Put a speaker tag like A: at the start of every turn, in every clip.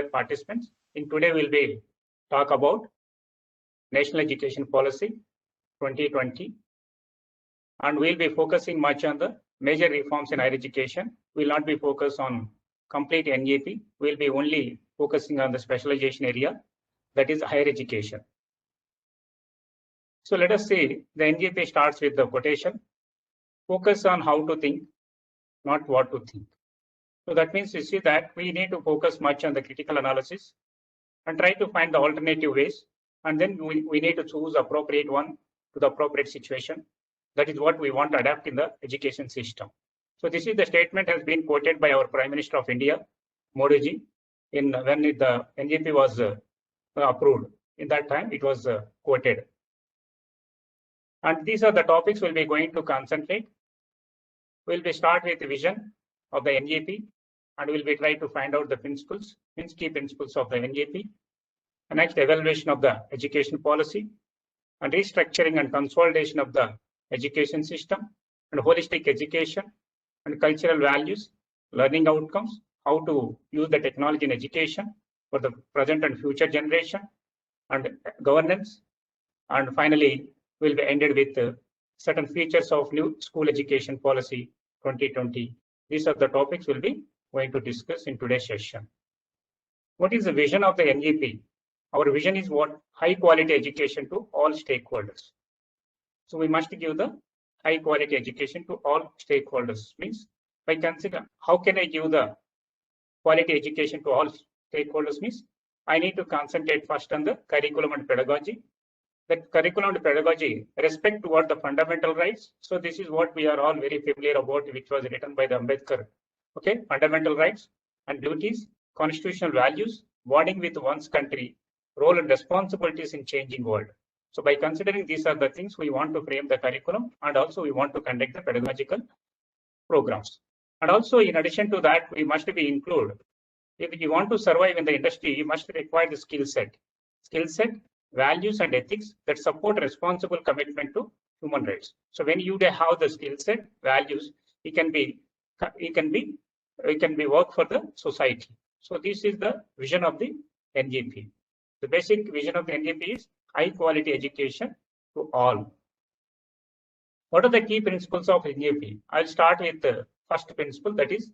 A: participants. In today we'll be talk about National Education Policy 2020, and we'll be focusing much on the major reforms in higher education. We'll not be focused on complete NEP. We'll be only focusing on the specialization area, that is higher education. So let us say the NGP starts with the quotation: focus on how to think, not what to think. So that means you see that we need to focus much on the critical analysis and try to find the alternative ways, and then we need to choose appropriate one to the appropriate situation. That is what we want to adapt in the education system. So this is the statement has been quoted by our Prime Minister of India, Modi ji, when the NGP was approved. In that time it was quoted. And these are the topics we'll be going to concentrate. We'll be start with the vision of the NGP, and we'll be trying to find out the principles, key principles of the NGP. And next, evaluation of the education policy, and restructuring and consolidation of the education system, and holistic education, and cultural values, learning outcomes, how to use the technology in education for the present and future generation, and governance. And finally, we'll be ended with certain features of new school education policy 2020. These are the topics we'll be going to discuss in today's session. What is the vision of the NGP? Our vision is what? High quality education to all stakeholders. So we must give the high quality education to all stakeholders. Means by consider how can I give the quality education to all stakeholders, means I need to concentrate first on the curriculum and pedagogy. That curriculum and pedagogy respect toward the fundamental rights. So this is what we are all very familiar about, which was written by the Ambedkar. Okay, fundamental rights and duties, constitutional values, bonding with one's country, role and responsibilities in changing world. So by considering these are the things, we want to frame the curriculum, and also we want to conduct the pedagogical programs. And also in addition to that, we must be include, if you want to survive in the industry, you must require the skill set, values and ethics that support responsible commitment to human rights. So when you have the skill set, values, it can be work for the society. So this is the vision of the NGP. The basic vision of the NGP is high quality education to all. What are the key principles of NGP? I'll start with the first principle, that is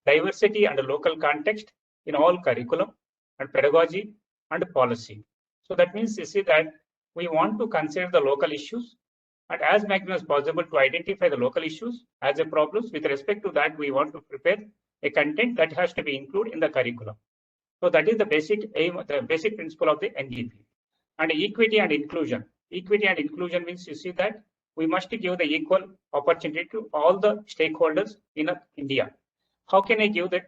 A: diversity and local context in all curriculum and pedagogy and policy. So that means you see that we want to consider the local issues, and as maximum as possible to identify the local issues as a problems. With respect to that, we want to prepare a content that has to be included in the curriculum. So that is the basic aim, the basic principle of the NGP. And equity and inclusion. Equity and inclusion means you see that we must give the equal opportunity to all the stakeholders in India. How can I give that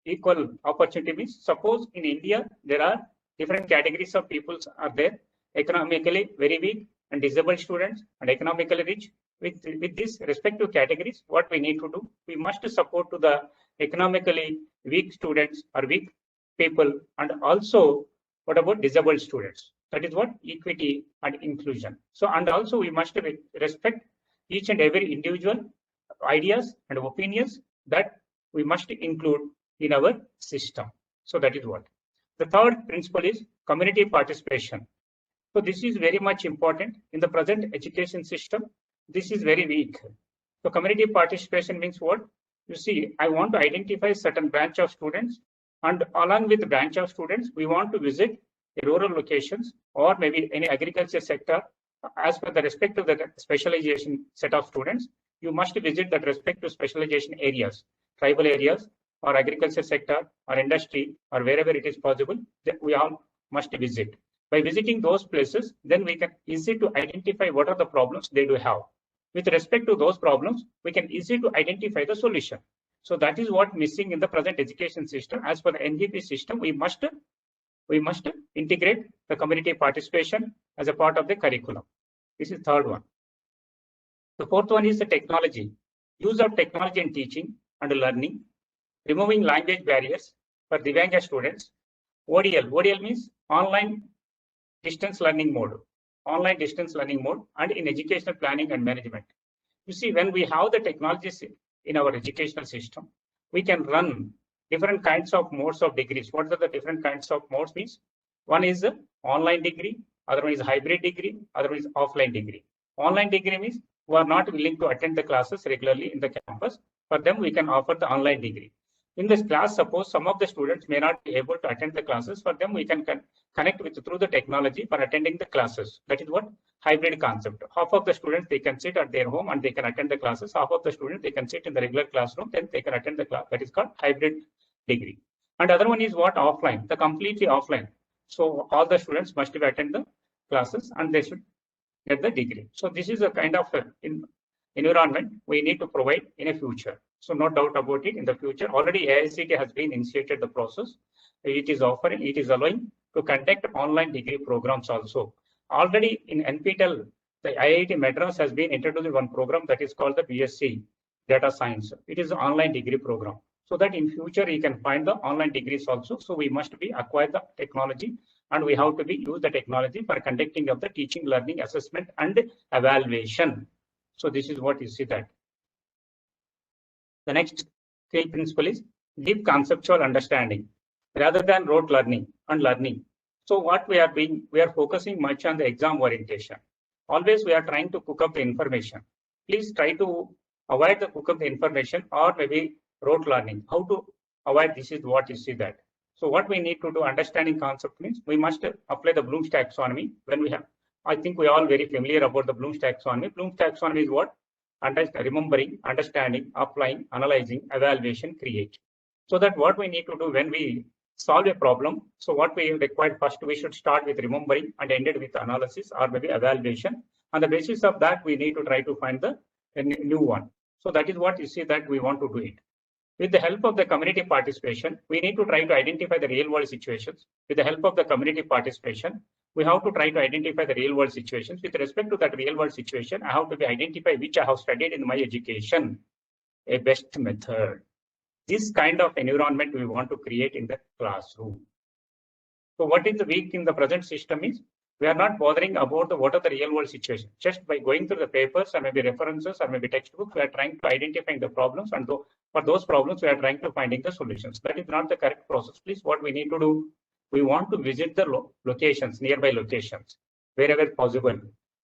A: equal opportunity? Means suppose in India there are different categories of peoples are there, economically very weak and disabled students, and economically rich. With these respective categories, what we need to do, we must support to the economically weak students or weak people, and also what about disabled students? That is what equity and inclusion. So, and also we must respect each and every individual ideas and opinions that we must include in our system. So that is what. The third principle is community participation. So this is very much important in the present education system. This is very weak. So community participation means what? You see, I want to identify certain branch of students, and along with the branch of students, we want to visit the rural locations or maybe any agriculture sector. As per the respect of the specialization set of students, you must visit that respective specialization areas, tribal areas, or agriculture sector, or industry, or wherever it is possible, that we all must visit. By visiting those places, then we can easily to identify what are the problems they do have. With respect to those problems, we can easily to identify the solution. So that is what missing in the present education system. As per the NGP system, we must integrate the community participation as a part of the curriculum. This is third one. The fourth one is the technology. Use of technology in teaching and learning, removing language barriers for Divyanga students. ODL means online distance learning mode, and in educational planning and management. You see, when we have the technologies in our educational system, we can run different kinds of modes of degrees. What are the different kinds of modes means? One is online degree, other one is hybrid degree, other one is offline degree. Online degree means who are not willing to attend the classes regularly in the campus. For them, we can offer the online degree. In this class, suppose some of the students may not be able to attend the classes. For them, we can connect with through the technology for attending the classes. That is what hybrid concept. Half of the students, they can sit at their home and they can attend the classes. Half of the students, they can sit in the regular classroom, then they can attend the class. That is called hybrid degree. And other one is what? Offline, the completely offline. So all the students must attend the classes and they should get the degree. So this is a kind of environment we need to provide in a future. So no doubt about it, in the future, already AICTE has been initiated the process. It is offering, it is allowing to conduct online degree programs also. Already in NPTEL, the IIT Madras has been introduced one program that is called the BSc Data Science. It is an online degree program. So that in future you can find the online degrees also. So we must be acquire the technology and we have to be use the technology for conducting of the teaching, learning, assessment and evaluation. So this is what you see that. The next key principle is deep conceptual understanding rather than rote learning and learning. So what we are focusing much on the exam orientation. Always we are trying to cook up the information. Please try to avoid the cook up the information or maybe rote learning. How to avoid this is what you see that. So what we need to do, understanding concept means we must apply the Bloom's taxonomy. When we have, I think we are all very familiar about the Bloom's taxonomy. Bloom's taxonomy is what? Remembering, understanding, applying, analyzing, evaluation, create. So that what we need to do when we solve a problem. So what we require first, we should start with remembering and ended with analysis or maybe evaluation. On the basis of that, we need to try to find the new one. So that is what you see that we want to do it. With the help of the community participation, we need to try to identify the real world situations. With the help of the community participation, we have to try to identify the real world situations. With respect to that real world situation, I have to identify which I have studied in my education, a best method. This kind of environment we want to create in the classroom. So what is the weak in the present system is, we are not bothering about what are the real world situations. Just by going through the papers or maybe references or maybe textbooks, we are trying to identify the problems, and for those problems, we are trying to finding the solutions. That is not the correct process. Please, what we need to do, we want to visit the locations, nearby locations, wherever possible,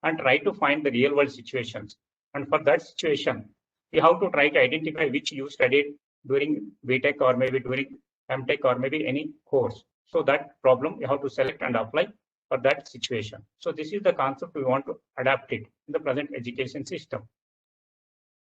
A: and try to find the real world situations. And for that situation, we have to try to identify which you studied during BTech or maybe during MTech or maybe any course. So that problem you have to select and apply for that situation. So this is the concept we want to adapt it in the present education system.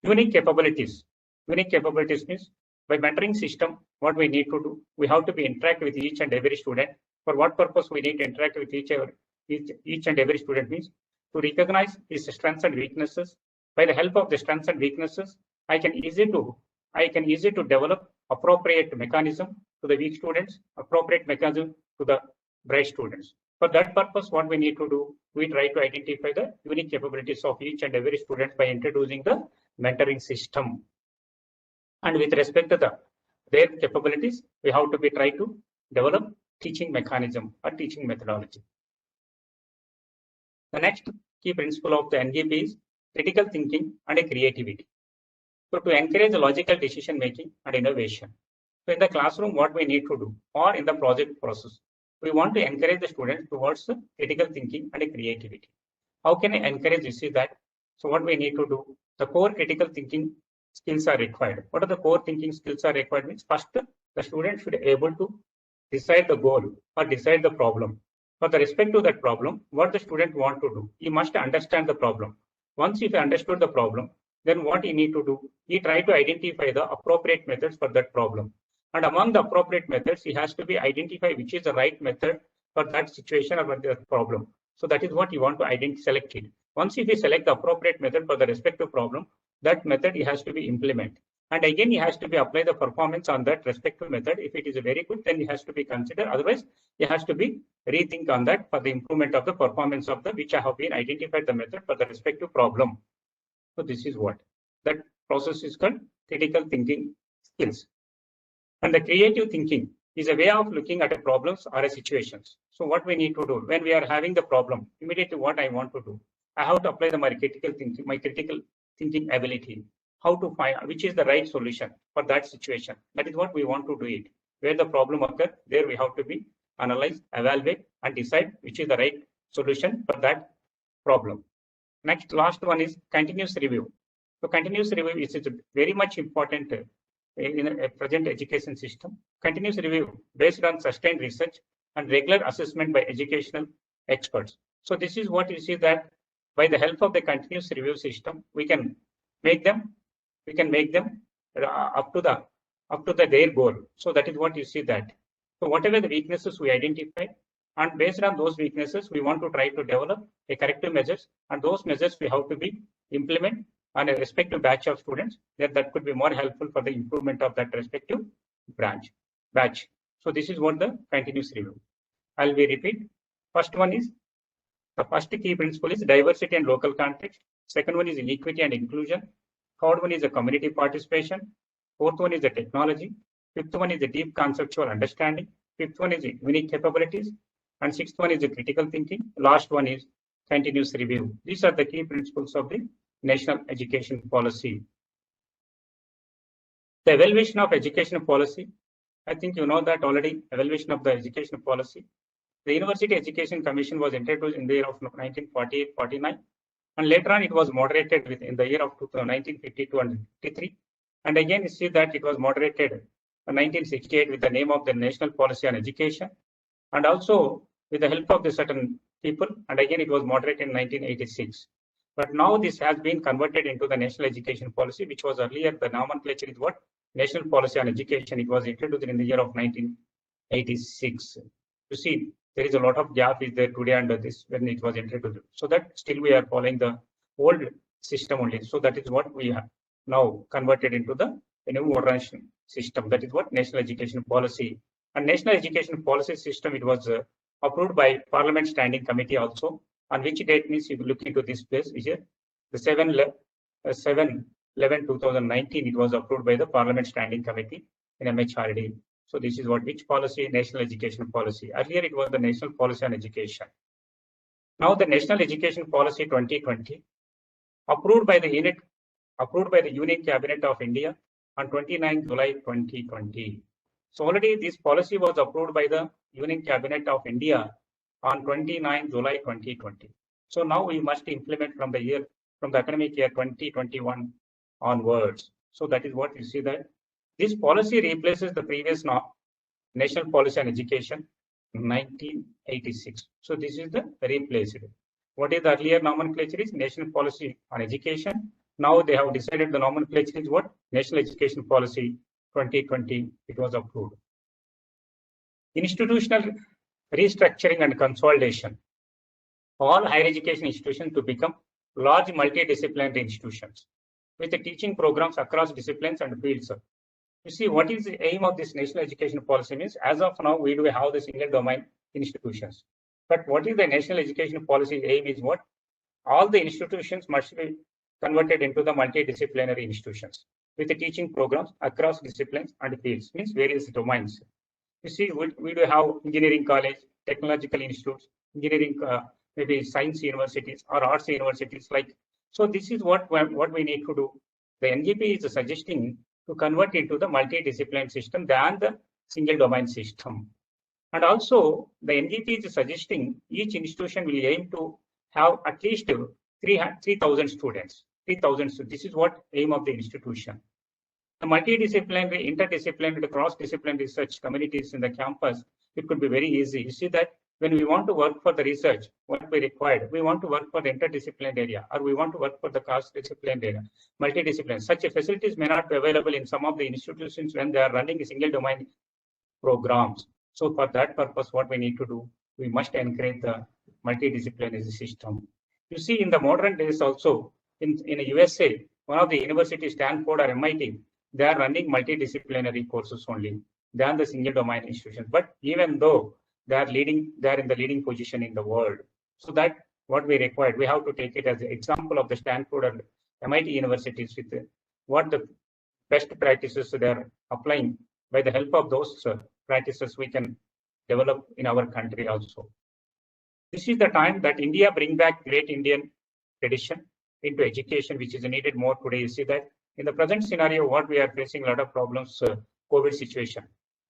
A: Unique capabilities. Unique capabilities means by mentoring system, what we need to do, we have to be interact with each and every student. For what purpose we need to interact with each and every student means to recognize his strengths and weaknesses. By the help of the strengths and weaknesses, I can easy to develop appropriate mechanism to the weak students, appropriate mechanism to the bright students. For that purpose, what we need to do, we try to identify the unique capabilities of each and every student by introducing the mentoring system. And with respect to their capabilities, we have to be try to develop teaching mechanism or teaching methodology. The next key principle of the NGP is critical thinking and creativity. So to encourage logical decision making and innovation. So in the classroom, what we need to do, or in the project process, we want to encourage the students towards critical thinking and creativity. How can I encourage you see that? So what we need to do, the core critical thinking skills are required. What are the core thinking skills are required means first, the student should be able to decide the goal or decide the problem. For the respect to that problem, what the student want to do, he must understand the problem. Once if he understood the problem, then what he need to do, he try to identify the appropriate methods for that problem. And among the appropriate methods, he has to be identify which is the right method for that situation or for that problem. So that is what you want to select it. Once if we select the appropriate method for the respective problem, that method he has to be implement. And again, he has to be apply the performance on that respective method. If it is very good, then he has to be considered. Otherwise, he has to be rethink on that for the improvement of the performance of the which I have been identified the method for the respective problem. So this is what that process is called critical thinking skills. And the creative thinking is a way of looking at a problems or a situations. So what we need to do when we are having the problem, immediately what I want to do, I have to apply my critical thinking ability. how to find which is the right solution for that situation. That is what we want to do it. Where the problem occurs, there we have to be analyze, evaluate, and decide which is the right solution for that problem. Next, last one is continuous review. So continuous review is very much important in a present education system. Continuous review based on sustained research and regular assessment by educational experts. So this is what you see that by the help of the continuous review system, we can make them up to their goal. So that is what you see that. So whatever the weaknesses we identify, and based on those weaknesses, we want to try to develop a corrective measures, and those measures we have to be implement on a respective batch of students that could be more helpful for the improvement of that respective batch. So this is what the continuous review. I'll be repeat. First one is the first key principle is diversity and local context. Second one is equity and inclusion. Third one is the community participation. Fourth one is the technology. Fifth one is the deep conceptual understanding. Fifth one is the unique capabilities. And sixth one is the critical thinking. Last one is continuous review. These are the key principles of the national education policy. The evaluation of education policy. I think you know that already. Evaluation of the education policy. The University Education Commission was introduced in the year of 1948-49, and later on it was moderated in the year of 1952 and 53. And again, you see that it was moderated in 1968 with the name of the National Policy on Education, and also with the help of the certain people. And again, it was moderated in 1986. But now this has been converted into the National Education Policy, which was earlier the nomenclature is what? National Policy on Education. It was introduced in the year of 1986. You see, there is a lot of gap is there today under this when it was introduced. So that still we are following the old system only. So that is what we have now converted into the new modern system. That is what National Education Policy. And National Education Policy system, it was approved by Parliament Standing Committee also. On which date means you look into this place, which is the 7/11/2019, it was approved by the Parliament Standing Committee in MHRD. So this is what, which policy? National Education Policy. Earlier it was the National Policy on Education. Now the National Education Policy 2020, approved by the Union Cabinet of India on 29 July 2020. So already this policy was approved by the Union Cabinet of India on 29 July 2020. So now we must implement from the academic year 2021 onwards. So that is what you see that this policy replaces the previous National Policy on Education 1986. So this is the replaced. What is the earlier nomenclature is National Policy on Education. Now they have decided the nomenclature is what? National Education Policy 2020. It was approved. Institutional restructuring and consolidation. All higher education institutions to become large multidisciplinary institutions with the teaching programs across disciplines and fields. You see, what is the aim of this national education policy means, as of now, we do have the single domain institutions. But what is the national education policy aim is what? All the institutions must be converted into the multidisciplinary institutions with the teaching programs across disciplines and fields, means various domains. You see, we do have engineering college, technological institutes, engineering, maybe science universities or arts universities like. So this is what we need to do. The NGP is suggesting to convert into the multidisciplinary system than the single domain system. And also the NGP is suggesting each institution will aim to have at least 3,000 students. 3,000. So this is what aim of the institution. The multidisciplinary, interdisciplinary, cross-disciplinary research communities in the campus, it could be very easy. You see that when we want to work for the research, what we required, we want to work for the interdisciplinary area, or we want to work for the cross-disciplinary area, multidisciplinary. Such facilities may not be available in some of the institutions when they are running a single domain programs. So for that purpose, what we need to do, we must encourage the multidisciplinary system. You see, in the modern days also, in the USA, one of the universities, Stanford or MIT, they are running multidisciplinary courses only than the single domain institutions. But even though they are in the leading position in the world. So that what we required, we have to take it as an example of the Stanford and MIT universities with what the best practices they are applying. By the help of those practices, we can develop in our country also. This is the time that India bring back great Indian tradition into education, which is needed more today. You see that in the present scenario, what we are facing a lot of problems, COVID situation.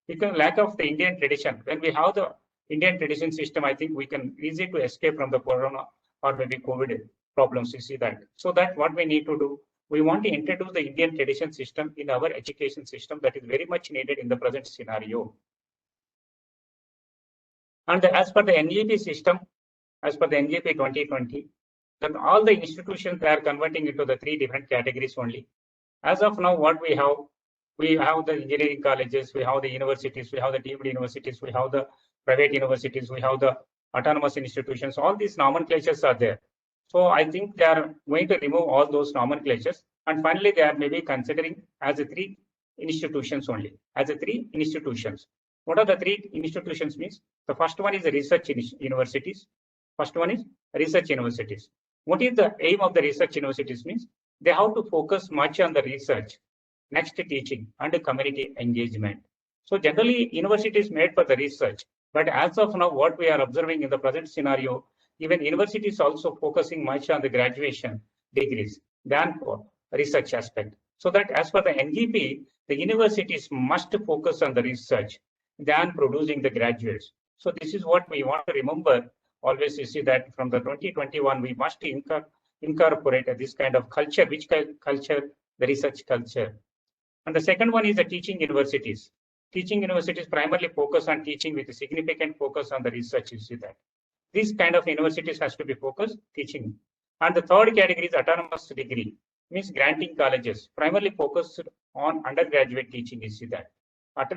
A: Because lack of the Indian tradition, when we have the Indian tradition system, I think we can easy to escape from the corona or maybe COVID problems. You see that. So that what we need to do, we want to introduce the Indian tradition system in our education system that is very much needed in the present scenario. And as per the NGP system, as per the NGP 2020, then all the institutions they are converting into the 3 different categories only. As of now, what we have the engineering colleges, we have the universities, we have the deemed universities, we have the private universities, we have the autonomous institutions. All these nomenclatures are there. So I think they are going to remove all those nomenclatures, and finally they are maybe considering as a 3 institutions only, as a 3 institutions. What are the 3 institutions means? The first one is the research universities. First one is research universities. What is the aim of the research universities means? They have to focus much on the research, next teaching and community engagement. So generally university is made for the research, but as of now what we are observing in the present scenario, even universities also focusing much on the graduation degrees than for research aspect. So that as per the NGP, the universities must focus on the research than producing the graduates. So this is what we want to remember. Always you see that from the 2021, we must incorporate this kind of culture. Which culture? The research culture. And the second one is the teaching universities. Teaching universities primarily focus on teaching with a significant focus on the research. You see that. These kind of universities has to be focused teaching. And the third category is autonomous degree, means granting colleges, primarily focused on undergraduate teaching. You see that.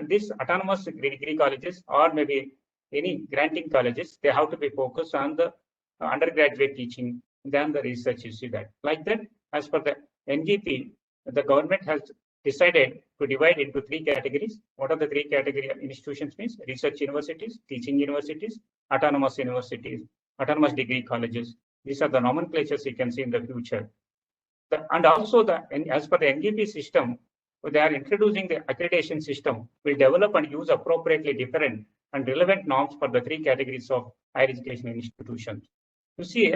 A: This autonomous degree colleges or maybe any granting colleges, they have to be focused on the undergraduate teaching than the research. You see that. Like that, as per the NGP, the government has decided to divide into 3 categories. What are the 3 category institutions means? Research universities, teaching universities, autonomous universities, autonomous degree colleges. These are the nomenclatures you can see in the future. And also as per the NGP system, they are introducing the accreditation system, will develop and use appropriately different and relevant norms for the 3 categories of higher education institutions. You see,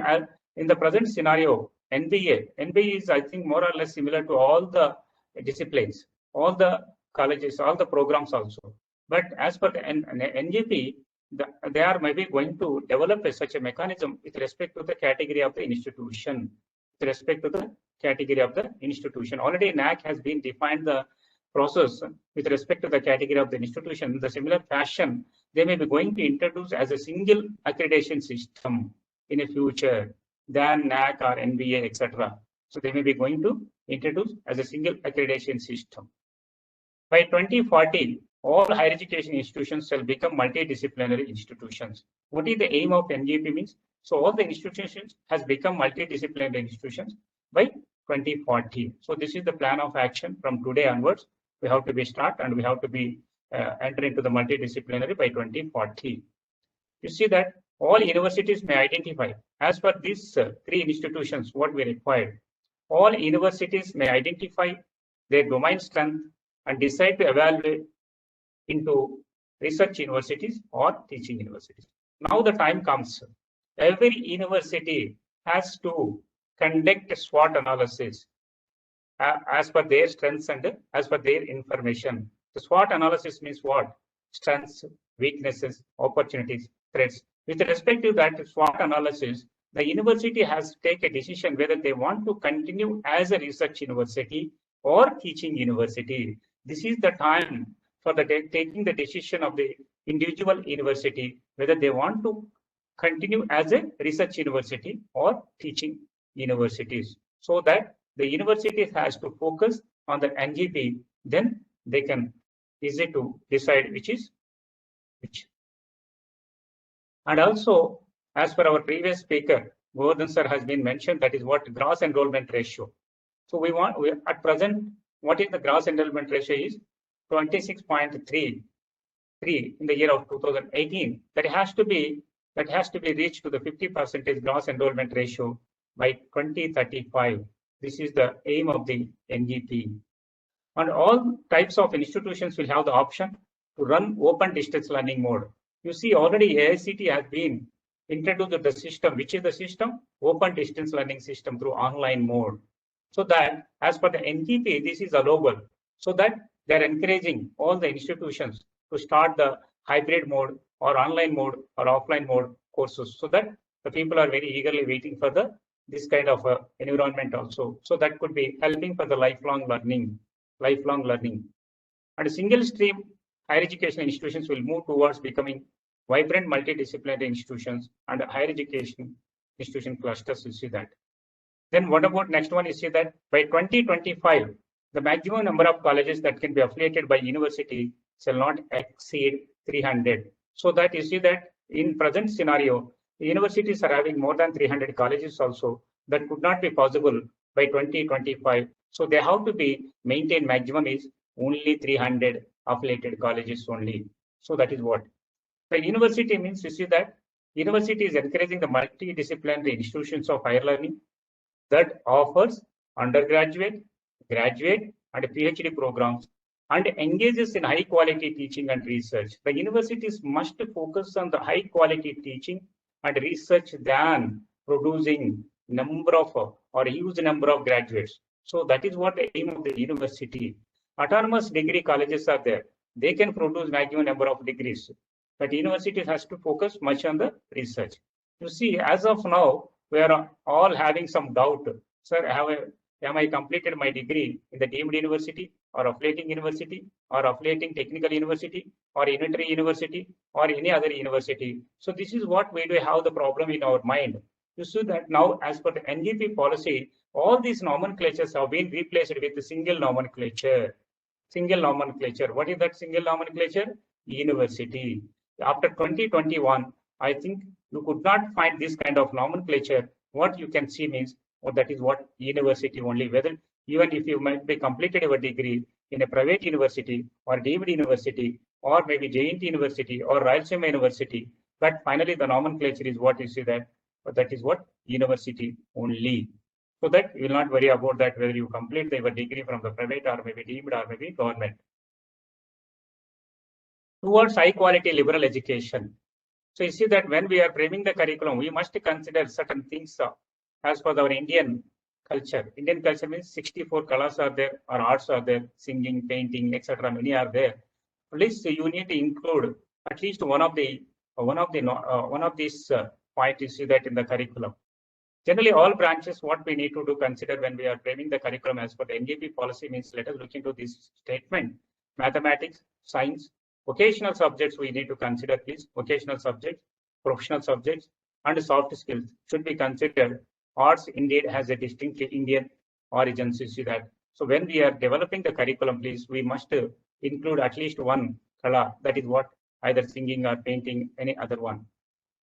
A: in the present scenario, NBA is, I think, more or less similar to all the disciplines, all the colleges, all the programs also. But as per the NGP, they are maybe going to develop such a mechanism with respect to the category of the institution. With respect to the category of the institution. Already NAAC has been defined the process with respect to the category of the institution. In the similar fashion, they may be going to introduce as a single accreditation system in a future than NAAC or NBA, etc. So they may be going to introduce as a single accreditation system. By 2040, all higher education institutions shall become multidisciplinary institutions. What is the aim of NGP means? So all the institutions has become multidisciplinary institutions by 2040. So this is the plan of action from today onwards. We have to be start and we have to be enter into the multidisciplinary by 2040. You see that all universities may identify as per these 3 institutions what we required. All universities may identify their domain strength and decide to evaluate into research universities or teaching universities. Now the time comes. Every university has to conduct a SWOT analysis as per their strengths and as per their information. The SWOT analysis means what? Strengths, weaknesses, opportunities, threats. With respect to that SWOT analysis, the university has to take a decision whether they want to continue as a research university or teaching university. This is the time for taking the decision of the individual university whether they want to continue as a research university or teaching universities. So that the university has to focus on the NGP, then they can easy to decide which is which. And also, as per our previous speaker, Govardhan sir has been mentioned, that is what gross enrollment ratio. So at present, what is the gross enrollment ratio is 26.33 in the year of 2018. That has to be reached to the 50% gross enrollment ratio by 2035. This is the aim of the NGP. And all types of institutions will have the option to run open distance learning mode. You see, already AICTE has been introduced the system. Which is the system? Open distance learning system through online mode. So that as per the NGP, this is allowable. So that they're encouraging all the institutions to start the hybrid mode or online mode or offline mode courses, so that the people are very eagerly waiting for this kind of environment also. So that could be helping for the lifelong learning. And single stream higher education institutions will move towards becoming vibrant multidisciplinary institutions and higher education institution clusters. You see that. Then what about next one? You see that by 2025, the maximum number of colleges that can be affiliated by university shall not exceed 300. So that you see that in present scenario, the universities are having more than 300 colleges also. That could not be possible by 2025. So they have to be maintained maximum is only 300 affiliated colleges only. So that is what. The university means you see that university is encouraging the multidisciplinary institutions of higher learning that offers undergraduate, graduate, and PhD programs and engages in high quality teaching and research. The universities must focus on the high quality teaching and research than producing number of or a huge number of graduates. So that is what the aim of the university. Autonomous degree colleges are there. They can produce maximum number of degrees. But university has to focus much on the research. You see, as of now, we are all having some doubt. Sir, am I completed my degree in the deemed university or affiliating university or affiliating technical university or unitary university or any other university? So this is what we do have the problem in our mind. You see that now, as per the NGP policy, all these nomenclatures have been replaced with a single nomenclature. Single nomenclature. What is that single nomenclature? University. After 2021, I think you could not find this kind of nomenclature. What you can see means, that is what university only. Whether even if you might be completed your degree in a private university or deemed university or maybe JNT University or Rayalaseema University, but finally the nomenclature is what you see that. But that is what university only. So that you will not worry about that whether you complete your degree from the private or maybe deemed or maybe government. Towards high quality liberal education. So you see that when we are framing the curriculum, we must consider certain things as per our Indian culture. Indian culture means 64 colors are there, or arts are there, singing, painting, etc. Many are there. At least you need to include at least one of these points. You see that in the curriculum. Generally, all branches, what we need to do consider when we are framing the curriculum as per the NGP policy means, let us look into this statement. Mathematics, science, vocational subjects we need to consider, please. Vocational subjects, professional subjects, and soft skills should be considered. Arts indeed has a distinct Indian origins, you see that. So when we are developing the curriculum, please, we must include at least one kala, that is what, either singing or painting, any other one.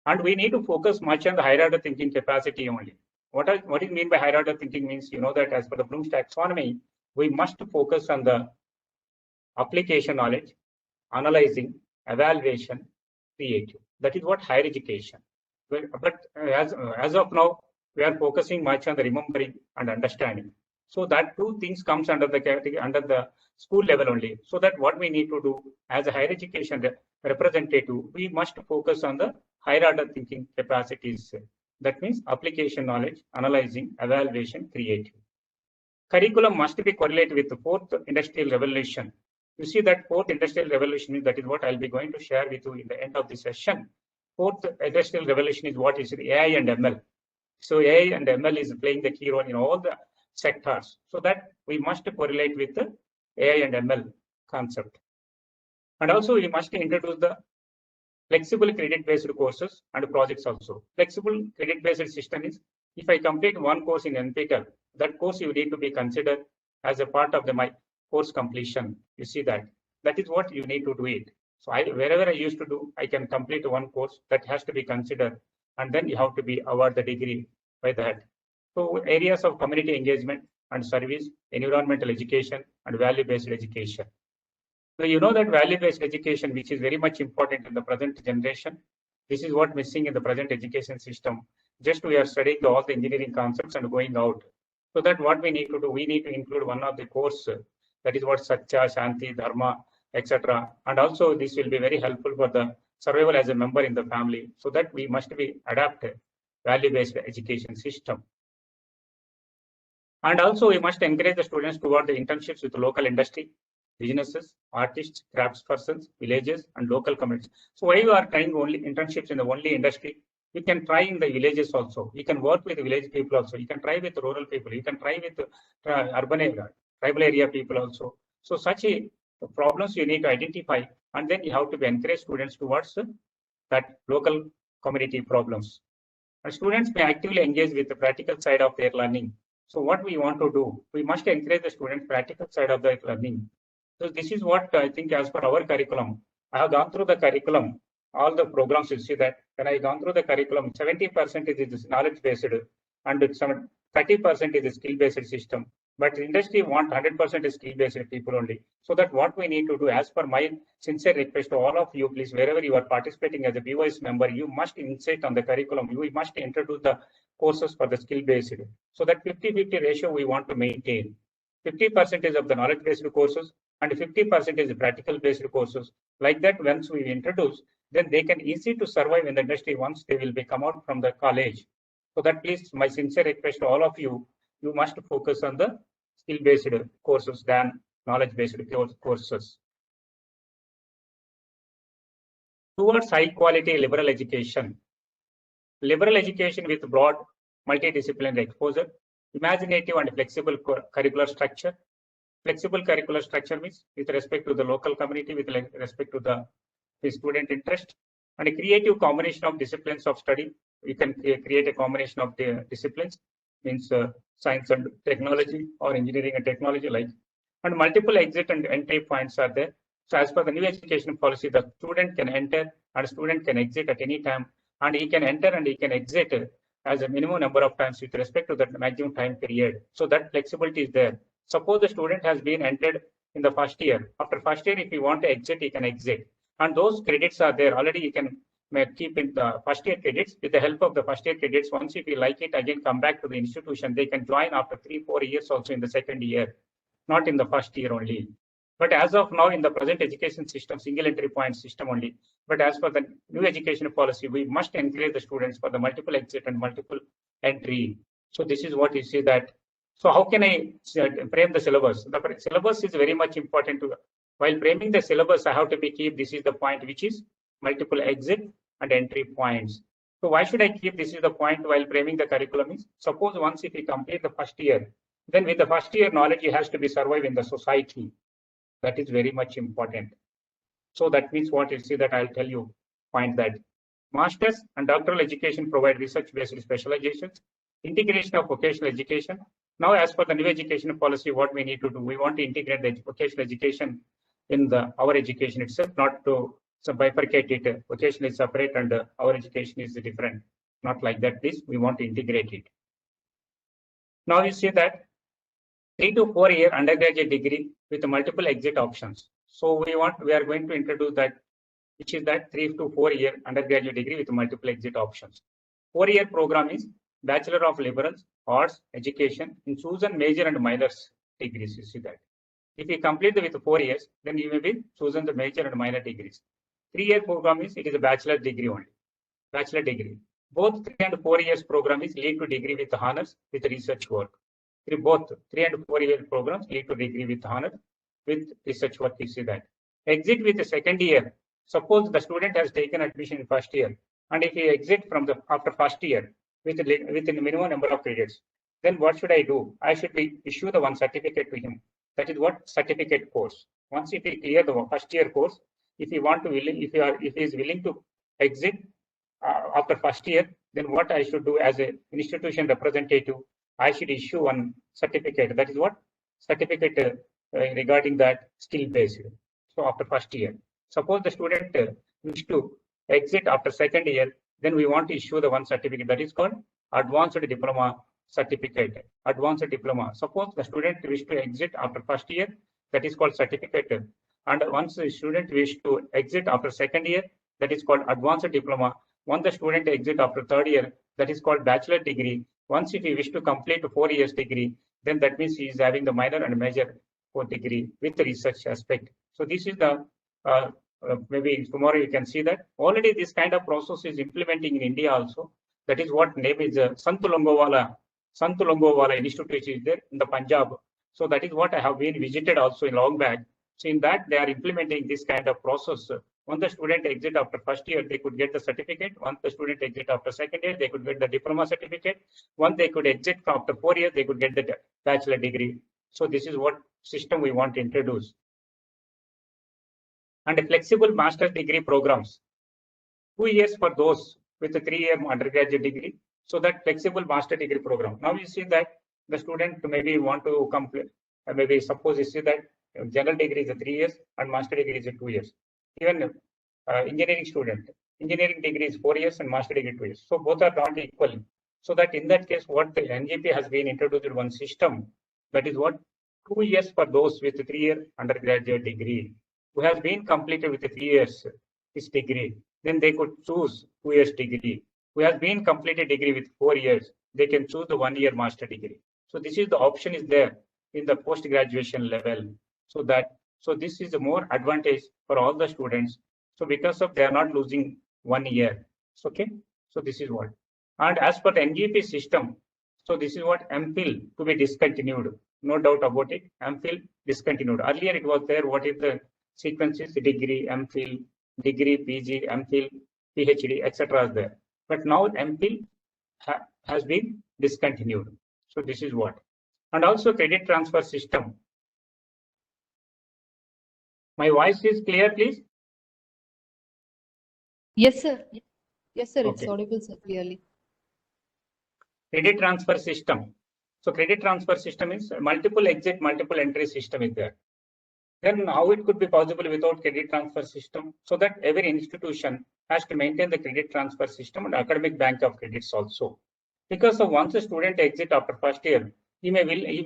A: And we need to focus much on the higher order thinking capacity only. What is mean by higher order thinking means, you know that as per the Bloom's taxonomy, we must focus on the application knowledge, analyzing, evaluation, creative. That is what higher education. But as of now, we are focusing much on the remembering and understanding. So that two things comes under the category, under the school level only. So that what we need to do as a higher education representative, we must focus on the higher order thinking capacities. That means application knowledge, analyzing, evaluation, creative. Curriculum must be correlated with the fourth industrial revolution. You see that fourth industrial revolution is, that is what I'll be going to share with you in the end of the session. Fourth industrial revolution is what is AI and ML. So AI and ML is playing the key role in all the sectors. So that we must correlate with the AI and ML concept. And also we must introduce the flexible credit-based courses and projects also. Flexible credit-based system is, if I complete one course in NPTEL, that course you need to be considered as a part of my course completion. You see that. That is what you need to do it. So wherever I used to do, I can complete one course that has to be considered, and then you have to be awarded the degree by that. So areas of community engagement and service, environmental education, and value-based education. So you know that value-based education, which is very much important in the present generation, this is what missing in the present education system. Just we are studying all the engineering concepts and going out. So that what we need to do, we need to include one of the course, that is what Satya, Shanti, Dharma, etc. And also this will be very helpful for the survival as a member in the family. So that we must be adapted value-based education system. And also we must encourage the students toward the internships with local industry, businesses, artists, craftspersons, villages, and local communities. So why you are trying only internships in the only industry? You can try in the villages also. You can work with village people also. You can try with rural people. You can try with urban area, tribal area people also. So such a problems you need to identify, and then you have to encourage students towards that local community problems. And students may actively engage with the practical side of their learning. So what we want to do, we must encourage the student practical side of their learning. So this is what I think as per our curriculum. I have gone through the curriculum, all the programs. You see that when I gone through the curriculum, 70% is knowledge based and 30% is a skill based system. But industry want 100% skill based people only. So that what we need to do, as per my sincere request to all of you, please, wherever you are participating as a BOS member, you must insert on the curriculum. You must introduce the courses for the skill based. So that 50-50 ratio we want to maintain. 50% of the knowledge based courses and 50% is practical based courses. Like that, once we introduce, then they can easy to survive in the industry once they will be come out from the college. So that please, my sincere request to all of you, you must focus on the skill based courses than knowledge based courses. Towards high quality liberal education. Liberal education with broad multidisciplinary exposure, imaginative and flexible curricular structure. Flexible curricular structure means with respect to the local community, with respect to the student interest, and a creative combination of disciplines of study. You can create a combination of the disciplines, means science and technology or engineering and technology, like, and multiple exit and entry points are there. So as per the new education policy, the student can enter and student can exit at any time, and he can enter and he can exit as a minimum number of times with respect to that maximum time period. So that flexibility is there. Suppose the student has been entered in the first year. After first year, if he want to exit, he can exit. And those credits are there already. You can keep in the first year credits. With the help of the first year credits, once if you like it, again come back to the institution. They can join after 3-4 years also in the second year, not in the first year only. But as of now, in the present education system, single entry point system only. But as for the new education policy, we must encourage the students for the multiple exit and multiple entry. So this is what you see that. So how can I frame the syllabus? The syllabus is very much important. While framing the syllabus, I have to keep this is the point, which is multiple exit and entry points. So why should I keep this is the point while framing the curriculum? Is suppose once if you complete the first year, then with the first year knowledge, it has to be survive in the society. That is very much important. So that means what you see that I'll tell you point that masters and doctoral education provide research-based specializations, integration of vocational education. Now, as per the new education policy, what we need to do, we want to integrate the vocational education in our education itself, not to bifurcate it. Vocation is separate and our education is different. Not like that, please. We want to integrate it. Now you see that 3 to 4 year undergraduate degree with multiple exit options. So we are going to introduce that, which is that 3 to 4 year undergraduate degree with multiple exit options. 4-year program is Bachelor of Liberal Arts Education in chosen major and minors degrees. You see that. If you complete with 4 years, then you may be chosen the major and minor degrees. 3-year program is, it is a bachelor degree only. Bachelor degree. Both 3 and 4 years program is lead to degree with honors with research work. Both 3 and 4 year programs lead to degree with honor with research work. You see that. Exit with the second year. Suppose the student has taken admission in first year, and if he exit from the after first year within a minimum number of credits, then what should I do? I should issue the one certificate to him. That is what certificate course. Once if he clear the first year course, if he is willing to exit after first year, then what I should do as an institution representative, I should issue one certificate. That is what certificate regarding that skill based. So after first year, suppose the student wish to exit after second year, then we want to issue the one certificate that is called advanced diploma certificate. Advanced diploma. Suppose the student wish to exit after first year, that is called certificate. And once the student wish to exit after second year, that is called advanced diploma. Once the student exit after third year, that is called bachelor degree. Once if he wish to complete 4 years degree, then that means he is having the minor and major degree with the research aspect. So this is the maybe tomorrow you can see that already this kind of process is implementing in India also. That is what name is Sant Longowala Sant Longowala Institute, which is there in the Punjab. So that is what I have been visited also in long back. So in that they are implementing this kind of process. Once the student exit after first year, they could get the certificate. Once the student exit after second year, they could get the diploma certificate. Once they could exit after 4 years, they could get the bachelor degree. So this is what system we want to introduce. And a flexible master's degree programs. 2 years for those with a 3-year undergraduate degree. So that flexible master degree program. Now you see that the student maybe want to complete, maybe suppose you see that general degree is 3 years and master degree is 2 years. Even engineering student, engineering degree is 4 years and master degree 2 years. So both are not equal. So that in that case, what the NGP has been introduced one system, that is what 2 years for those with 3-year undergraduate degree who has been completed with 3 years this degree, then they could choose 2 years degree. Who has been completed degree with 4 years, they can choose the 1-year master degree. So this is the option is there in the post-graduation level. So this is a more advantage for all the students. So because of they are not losing 1 year. Okay. So this is what. And as per the NGP system, so this is what MPhil to be discontinued. No doubt about it. MPhil discontinued. Earlier it was there. What is the sequences? Degree, MPhil, degree, PG, MPhil, PhD, etc. is there. But now MPhil has been discontinued. So this is what. And also credit transfer system. My voice is clear, please?
B: Yes, sir. Yes, sir.
A: Okay.
B: It's audible, sir, clearly.
A: Credit transfer system. So credit transfer system is multiple exit, multiple entry system is there. Then how it could be possible without credit transfer system? So that every institution has to maintain the credit transfer system and academic bank of credits also. Because of once a student exit after first year, he may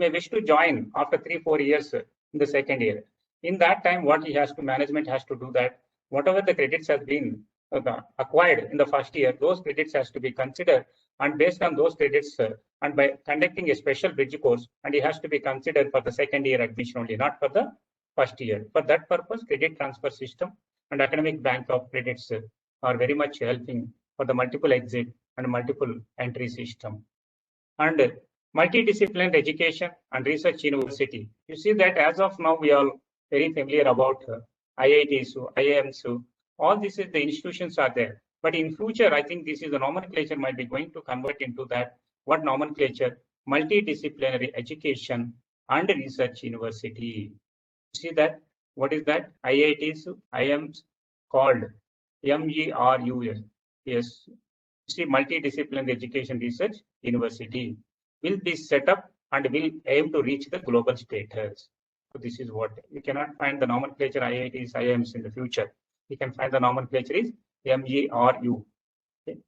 A: wish to join after 3-4 years in the second year. In that time, what management has to do that whatever the credits has been acquired in the first year, those credits has to be considered, and based on those credits and by conducting a special bridge course, and it has to be considered for the second year admission only, not for the first year. For that purpose, credit transfer system and academic bank of credits are very much helping for the multiple exit and multiple entry system. And multidisciplinary education and research university. You see that as of now, we are very familiar about IITs, IIMs, all these is the institutions are there. But in future, I think this is the nomenclature might be going to convert into that. What nomenclature? Multidisciplinary education and research university. See that? What is that? IITs, IIMs called MERUS. Yes. See, multidisciplinary education research university will be set up and will aim to reach the global status. So this is what you cannot find the nomenclature IITs, IIMs in the future. You can find the nomenclature is MERU. Okay.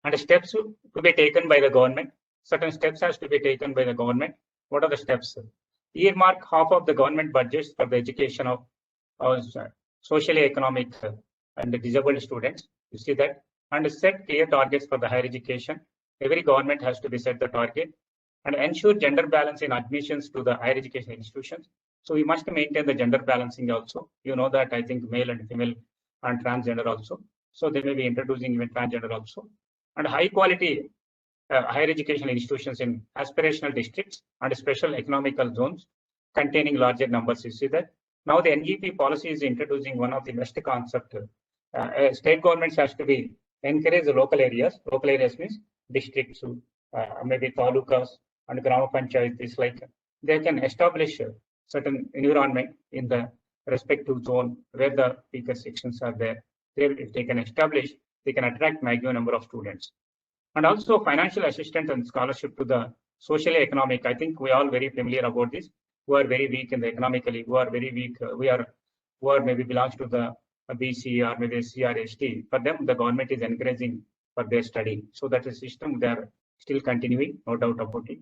A: And steps to be taken by the government. Certain steps has to be taken by the government. What are the steps? Earmark half of the government budgets for the education of socially economic and the disabled students. You see that, and set clear targets for the higher education. Every government has to be set the target, and ensure gender balance in admissions to the higher education institutions. So we must maintain the gender balancing also. You know that I think male and female and transgender also. So they may be introducing even transgender also, and high quality higher education institutions in aspirational districts and special economical zones containing larger numbers. You see that now the NGP policy is introducing one of the best concept. State governments has to be encourage the local areas. Local areas means districts, maybe talukas and grama panchayats. Like they can establish certain environment in the respective zone where the weaker sections are there. There, if they can establish, they can attract maximum number of students. And also financial assistance and scholarship to the socially economic. I think we are all very familiar about this. Who are very weak in the economically, who are very weak, who are maybe belongs to the BC or maybe CRST. For them, the government is encouraging for their study. So that is system they are still continuing, no doubt about it.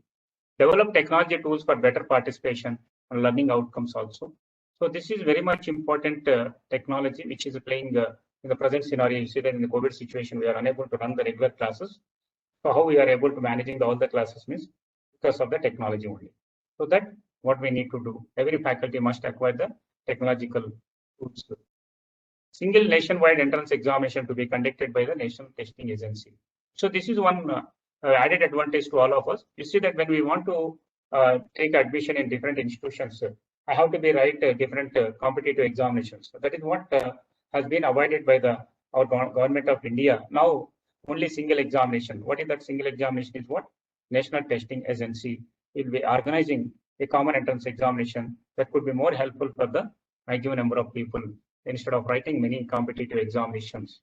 A: Develop technology tools for better participation and learning outcomes also. So this is very much important technology which is playing in the present scenario. You see that in the COVID situation, we are unable to run the regular classes. So how we are able to managing all the classes means because of the technology only. So that what we need to do. Every faculty must acquire the technological tools. Single nationwide entrance examination to be conducted by the National Testing Agency. So this is one added advantage to all of us. You see that when we want to take admission in different institutions, I have to be write different competitive examinations. So that is what has been avoided by our government of India. Now only single examination. What is that single examination? Is what National Testing Agency will be organizing a common entrance examination that could be more helpful for the maximum number of people instead of writing many competitive examinations.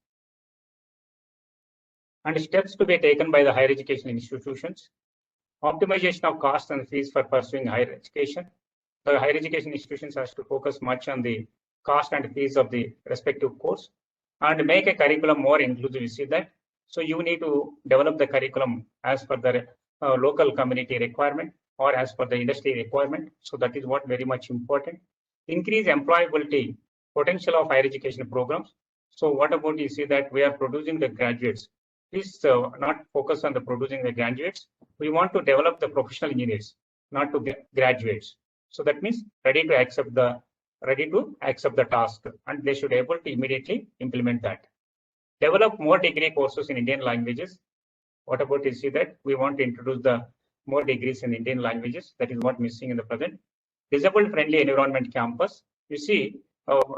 A: And steps to be taken by the higher education institutions. Optimization of cost and fees for pursuing higher education. The higher education institutions has to focus much on the cost and fees of the respective course and make a curriculum more inclusive. You see that? So you need to develop the curriculum as per the local community requirement or as per the industry requirement. So that is what very much important. Increase employability potential of higher education programs. So what about you see that we are producing the graduates? Please not focus on the producing the graduates. We want to develop the professional engineers, not to get graduates. So that means ready to accept the task, and they should be able to immediately implement that. Develop more degree courses in Indian languages. What about you see that we want to introduce the more degrees in Indian languages? That is what missing in the present. Disabled friendly environment campus. You see,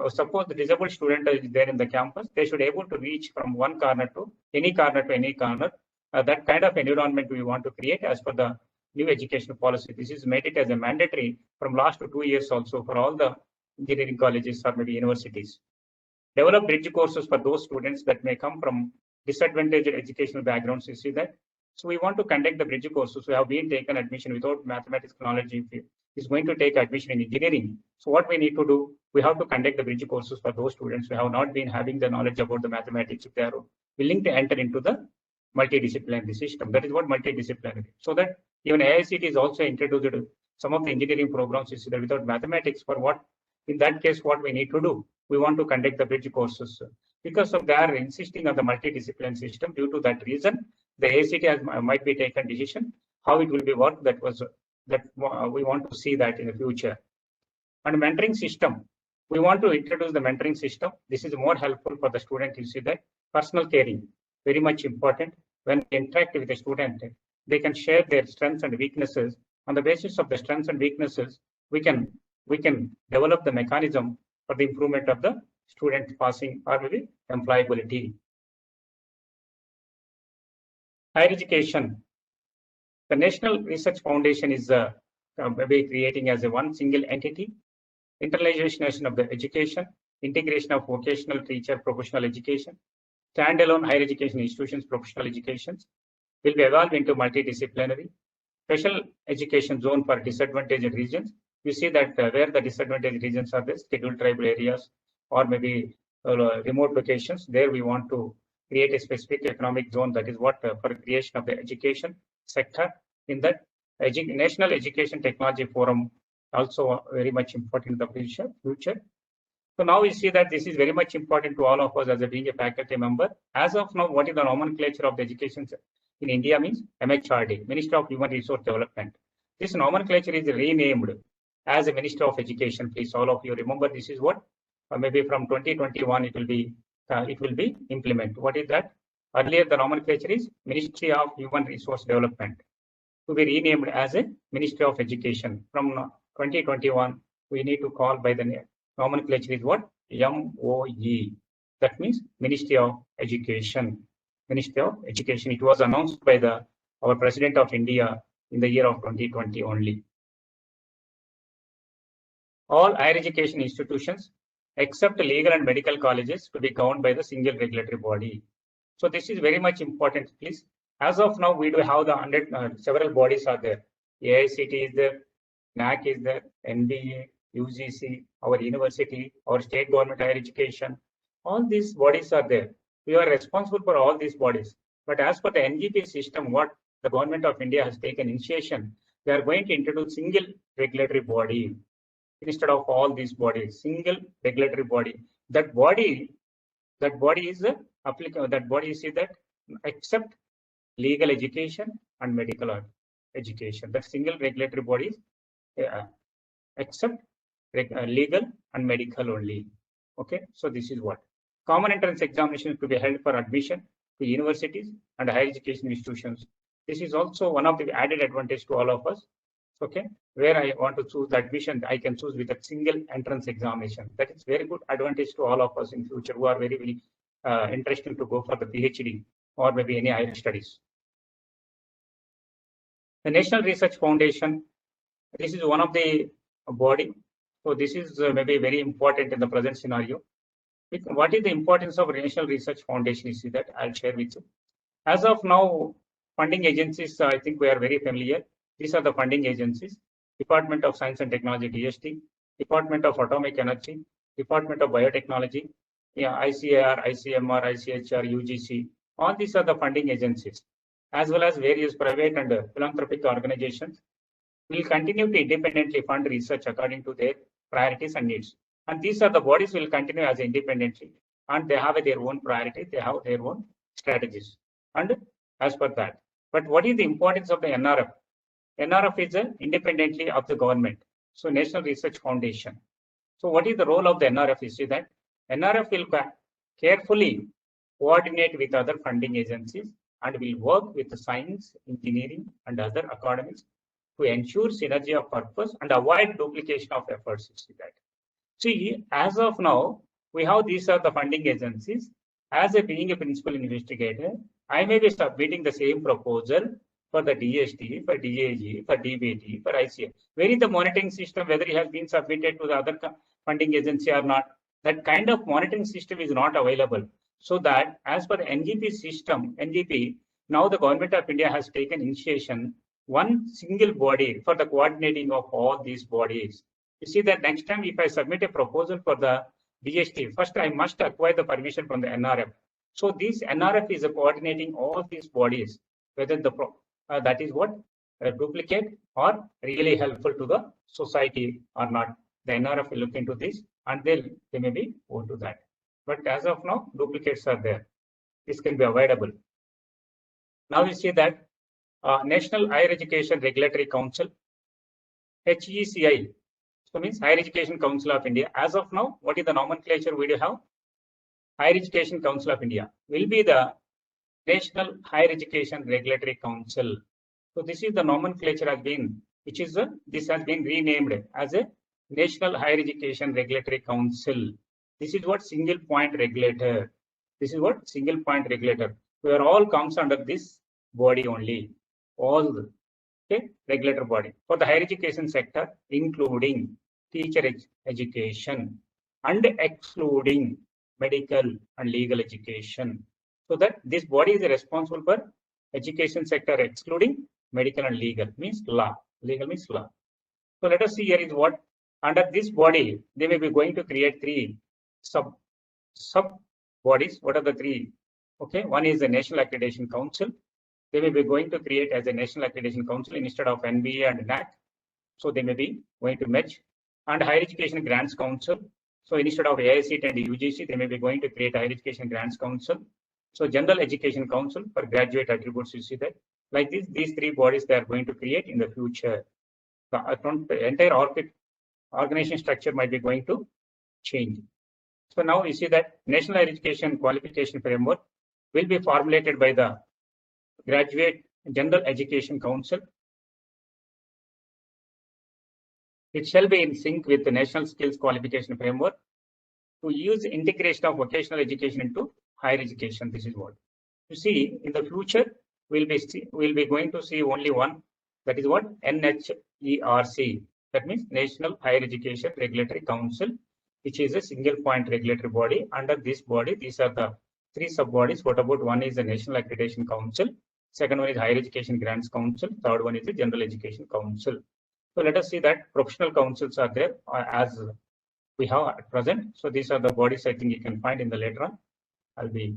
A: suppose the disabled student is there in the campus, they should be able to reach from one corner to any corner. That kind of environment we want to create as per the new education policy. This is made it as a mandatory from last 2 years also for all the engineering colleges or maybe universities. Develop bridge courses for those students that may come from disadvantaged educational backgrounds. You see that? So we want to conduct the bridge courses. We have been taken admission without mathematics knowledge. If is going to take admission in engineering. So what we need to do, we have to conduct the bridge courses for those students who have not been having the knowledge about the mathematics. If they are willing to enter into the multidisciplinary system, that is what multidisciplinary. So that even AICT is also introduced some of the engineering programs. You see that without mathematics, for what in that case, what we need to do, we want to conduct the bridge courses because of they are insisting on the multidisciplinary system. Due to that reason, the AICT might be taken decision how it will be worked. That we want to see that in the future. And mentoring system, we want to introduce the mentoring system. This is more helpful for the student. You see that personal caring, very much important. When they interact with the student, they can share their strengths and weaknesses. On the basis of the strengths and weaknesses, we can develop the mechanism for the improvement of the student passing or maybe employability. Higher education. The National Research Foundation is maybe creating as a one single entity. Internalization of the education, integration of vocational teacher professional education, standalone higher education institutions professional educations will be evolved into multidisciplinary. Special education zone for disadvantaged regions. You see that where the disadvantaged regions are the scheduled tribal areas or maybe remote locations, there we want to create a specific economic zone. That is what for creation of the education sector. In that National Education Technology Forum also very much important in the future. So now we see that this is very much important to all of us as being a faculty member. As of now, what is the nomenclature of the education in India means MHRD, Ministry of Human Resource Development. This nomenclature is renamed as a Ministry of Education. Please, all of you remember this is what maybe from 2021 it will be implemented. What is that? Earlier the nomenclature is Ministry of Human Resource Development, to be renamed as a Ministry of Education. From 2021, we need to call by the nomenclature is what? MOE. That means Ministry of Education. Ministry of Education. It was announced by our President of India in the year of 2020 only. All higher education institutions except legal and medical colleges to be governed by the single regulatory body. So this is very much important, please. As of now, we do have the several bodies are there. AICT is there, NAC is there, NBA, UGC, our university, our state government higher education. All these bodies are there. We are responsible for all these bodies. But as per the NGP system, what the government of India has taken initiation, they are going to introduce single regulatory body instead of all these bodies. Single regulatory body. That body is applicable. That body is that except legal education and medical education. The single regulatory bodies except legal and medical only. Okay, so this is what common entrance examinations to be held for admission to universities and higher education institutions This is also one of the added advantage to all of us. Okay, where I want to choose the admission, I can choose with a single entrance examination. That is very good advantage to all of us in future who are very interested to go for the PhD or maybe any higher studies. The National Research Foundation, this is one of the body. So this is maybe very important in the present scenario. What is the importance of National Research Foundation? You see that I'll share with you. As of now, funding agencies, I think we are very familiar. These are the funding agencies: Department of Science and Technology, DST, Department of Atomic Energy, Department of Biotechnology, ICAR, ICMR, ICHR, UGC. All these are the funding agencies, as well as various private and philanthropic organizations will continue to independently fund research according to their priorities and needs. And these are the bodies will continue as independently, and they have their own priorities, they have their own strategies. And as per that, but what is the importance of the NRF? NRF is independently of the government. So National Research Foundation. So what is the role of the NRF? You see that NRF will carefully coordinate with other funding agencies and will work with the science, engineering, and other academics to ensure synergy of purpose and avoid duplication of efforts. You see that. See, as of now, we have these are the funding agencies. As being a principal investigator, I may be submitting the same proposal for the DST, for DAG, for DBT, for ICA. Where is the monitoring system, whether it has been submitted to the other funding agency or not? That kind of monitoring system is not available. So that as per the NGP system, NGP, now the Government of India has taken initiation, one single body for the coordinating of all these bodies. You see that next time if I submit a proposal for the DST, first I must acquire the permission from the NRF. So this NRF is coordinating all these bodies, whether the that is what duplicate or really helpful to the society or not. The NRF will look into this and they may be go to that. But as of now, duplicates are there. This can be avoidable. Now we see that National Higher Education Regulatory Council, HECI, so means Higher Education Council of India. As of now, what is the nomenclature we do have? Higher Education Council of India will be the National Higher Education Regulatory Council. So this is the nomenclature has been, which is this has been renamed as a National Higher Education Regulatory Council. This is what single point regulator. This is what single point regulator, where all comes under this body only. All the regulator body for the higher education sector, including teacher education and excluding medical and legal education. So that this body is responsible for education sector excluding medical and legal, means law. Legal means law. So let us see here is what under this body they may be going to create three sub bodies. What are the three? Okay, one is the National Accreditation Council. They may be going to create as a National Accreditation Council instead of NBA and NAC. So they may be going to merge. And Higher Education Grants Council. So instead of AICTE and UGC, they may be going to create Higher Education Grants Council. So General Education Council for graduate attributes, you see that. Like this, these three bodies they are going to create in the future. The entire organization structure might be going to change. So now you see that National Higher Education Qualification Framework will be formulated by the Graduate General Education Council. It shall be in sync with the National Skills Qualification Framework to use integration of vocational education into higher education. This is what you see in the future. We'll be going to see only one. That is what NHERC. That means National Higher Education Regulatory Council, which is a single point regulatory body. Under this body, these are the three sub bodies. What about one is the National Accreditation Council, second one is Higher Education Grants Council, third one is the General Education Council. So let us see that professional councils are there as we have at present. So these are the bodies I think you can find in the later on. I'll be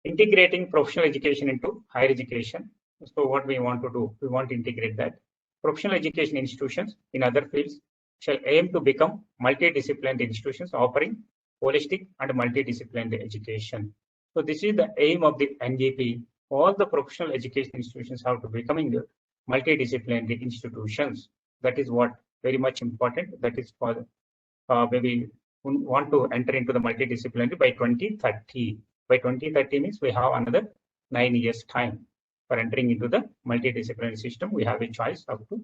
A: integrating professional education into higher education. So what we want to do, we want to integrate that. Professional education institutions in other fields shall aim to become multidisciplinary institutions offering holistic and multidisciplinary education. So this is the aim of the NGP. All the professional education institutions have to becoming multidisciplinary institutions. That is what very much important. That is for maybe want to enter into the multidisciplinary by 2030. By 2030 means we have another 9 years time. for entering into the multidisciplinary system. We have a choice up to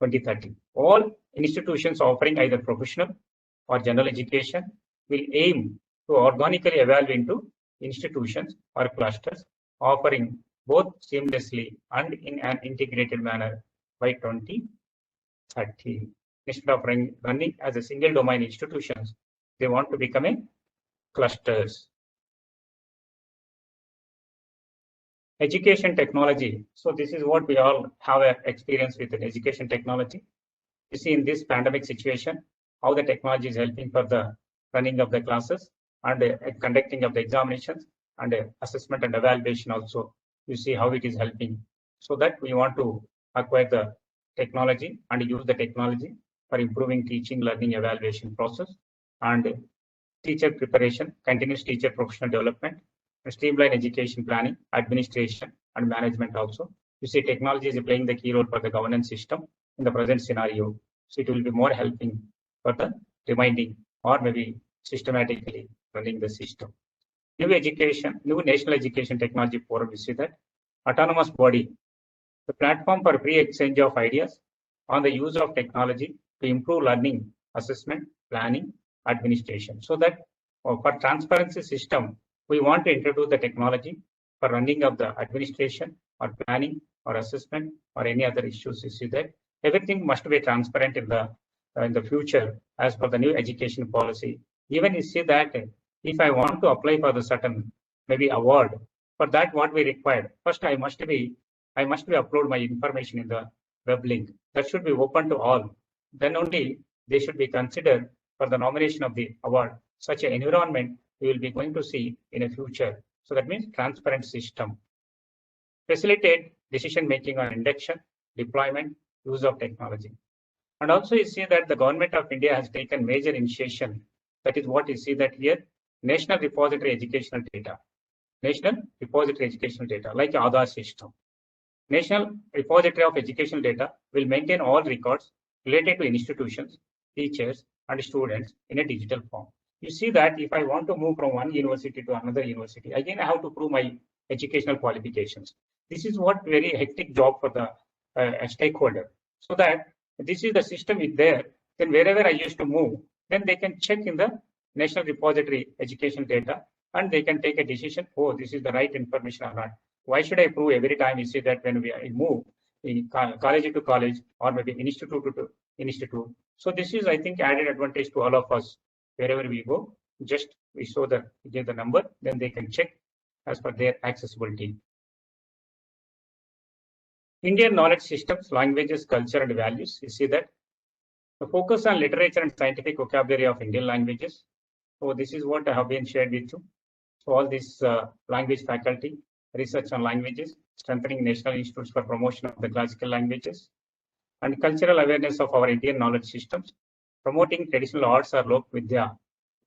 A: 2030. All institutions offering either professional or general education will aim to organically evolve into institutions or clusters, offering both seamlessly and in an integrated manner by 2030. Instead of running as a single domain institutions, they want to become a clusters. Education technology. So this is what we all have experience with in education technology. You see in this pandemic situation, how the technology is helping for the running of the classes and conducting of the examinations and assessment and evaluation also. You see how it is helping. So that we want to acquire the technology and use the technology for improving teaching, learning, evaluation process and teacher preparation, continuous teacher professional development, streamline education planning, administration, and management also. You see, technology is playing the key role for the governance system in the present scenario. So it will be more helping for the reminding or maybe systematically running the system. New National Education Technology Forum, you see that autonomous body, the platform for free exchange of ideas on the use of technology to improve learning, assessment, planning, administration. So that for transparency system, we want to introduce the technology for running of the administration or planning or assessment or any other issues. You see that everything must be transparent in the future as per the new education policy. Even you see that if I want to apply for the certain maybe award, for that what we require, first I must be upload my information in the web link. That should be open to all. Then only they should be considered for the nomination of the award. Such an environment we will be going to see in the future. So that means transparent system. Facilitate decision making on induction, deployment, use of technology. And also you see that the government of India has taken major initiation. That is what you see that here, National Repository Educational Data. National Repository Educational Data, like Aadhaar system. National Repository of Educational Data will maintain all records related to institutions, teachers, and students in a digital form. You see that if I want to move from one university to another university, again I have to prove my educational qualifications. This is what very hectic job for the stakeholder. So that this is the system is there, then wherever I used to move, then they can check in the National Repository Education Data and they can take a decision, oh, this is the right information or not. Why should I prove every time you see that when we move in college to college or maybe institute to institute. So this is, I think, added advantage to all of us. Wherever we go, just we show give the number, then they can check as per their accessibility. Indian knowledge systems, languages, culture, and values. You see that the focus on literature and scientific vocabulary of Indian languages. So this is what I have been shared with you. So all this language faculty, research on languages, strengthening national institutes for promotion of the classical languages, and cultural awareness of our Indian knowledge systems, promoting traditional arts or Lok Vidya.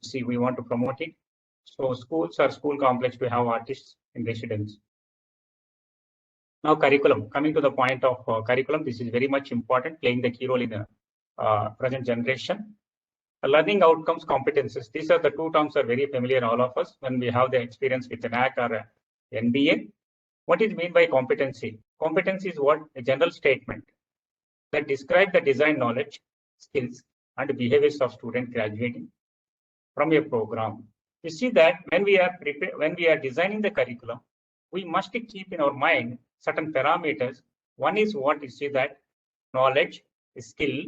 A: See, we want to promote it. So schools or school complex to have artists in residence. Now curriculum, coming to the point of curriculum, this is very much important, playing the key role in the present generation. Learning outcomes, competences. These are the two terms are very familiar all of us when we have the experience with an NAAC or NBA. What is meant by competency? Competency is what? A general statement that describe the design knowledge, skills, and behaviors of student graduating from a program. You see that when we are designing the curriculum, we must keep in our mind certain parameters. One is what you see that knowledge, skill,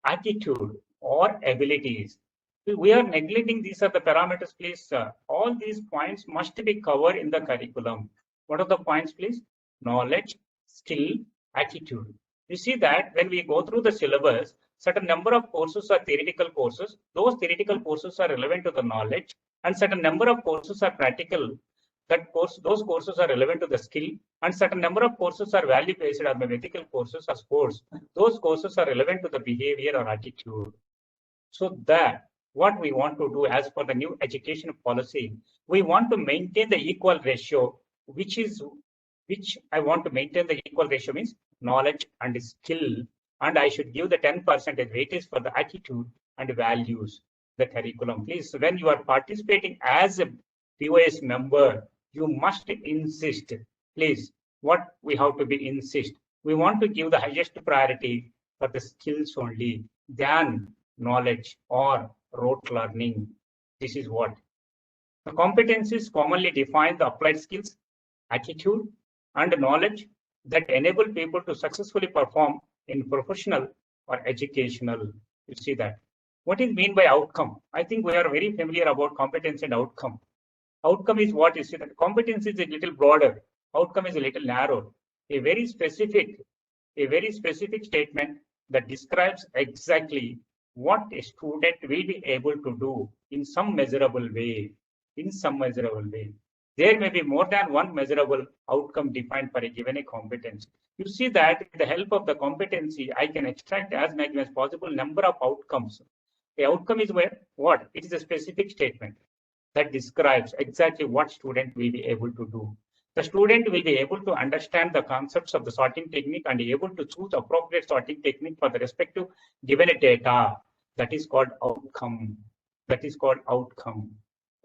A: attitude, or abilities. We are neglecting these are the parameters, please. All these points must be covered in the curriculum. What are the points, please? Knowledge, skill, attitude. You see that when we go through the syllabus, certain number of courses are theoretical courses. Those theoretical courses are relevant to the knowledge, and certain number of courses are practical. Those courses are relevant to the skill, and certain number of courses are value-based or ethical courses or sports. Those courses are relevant to the behavior or attitude. So that what we want to do as per the new education policy, we want to maintain the equal ratio, which I want to maintain the equal ratio means knowledge and skill, and I should give the 10% weightage for the attitude and values, the curriculum. Please, when you are participating as a POS member, you must insist, please, what we have to be insist. We want to give the highest priority for the skills only than knowledge or rote learning. This is what. The competencies commonly define the applied skills, attitude, and knowledge that enable people to successfully perform in professional or educational. You see that. What is mean by outcome? I think we are very familiar about competence and outcome. Outcome is what you see that competence is a little broader. Outcome is a little narrow. A very specific statement that describes exactly what a student will be able to do in some measurable way. There may be more than one measurable outcome defined for a given competence. You see that with the help of the competency, I can extract as many as possible number of outcomes. The outcome is where what? It is a specific statement that describes exactly what student will be able to do. The student will be able to understand the concepts of the sorting technique and able to choose appropriate sorting technique for the respective given data. That is called outcome.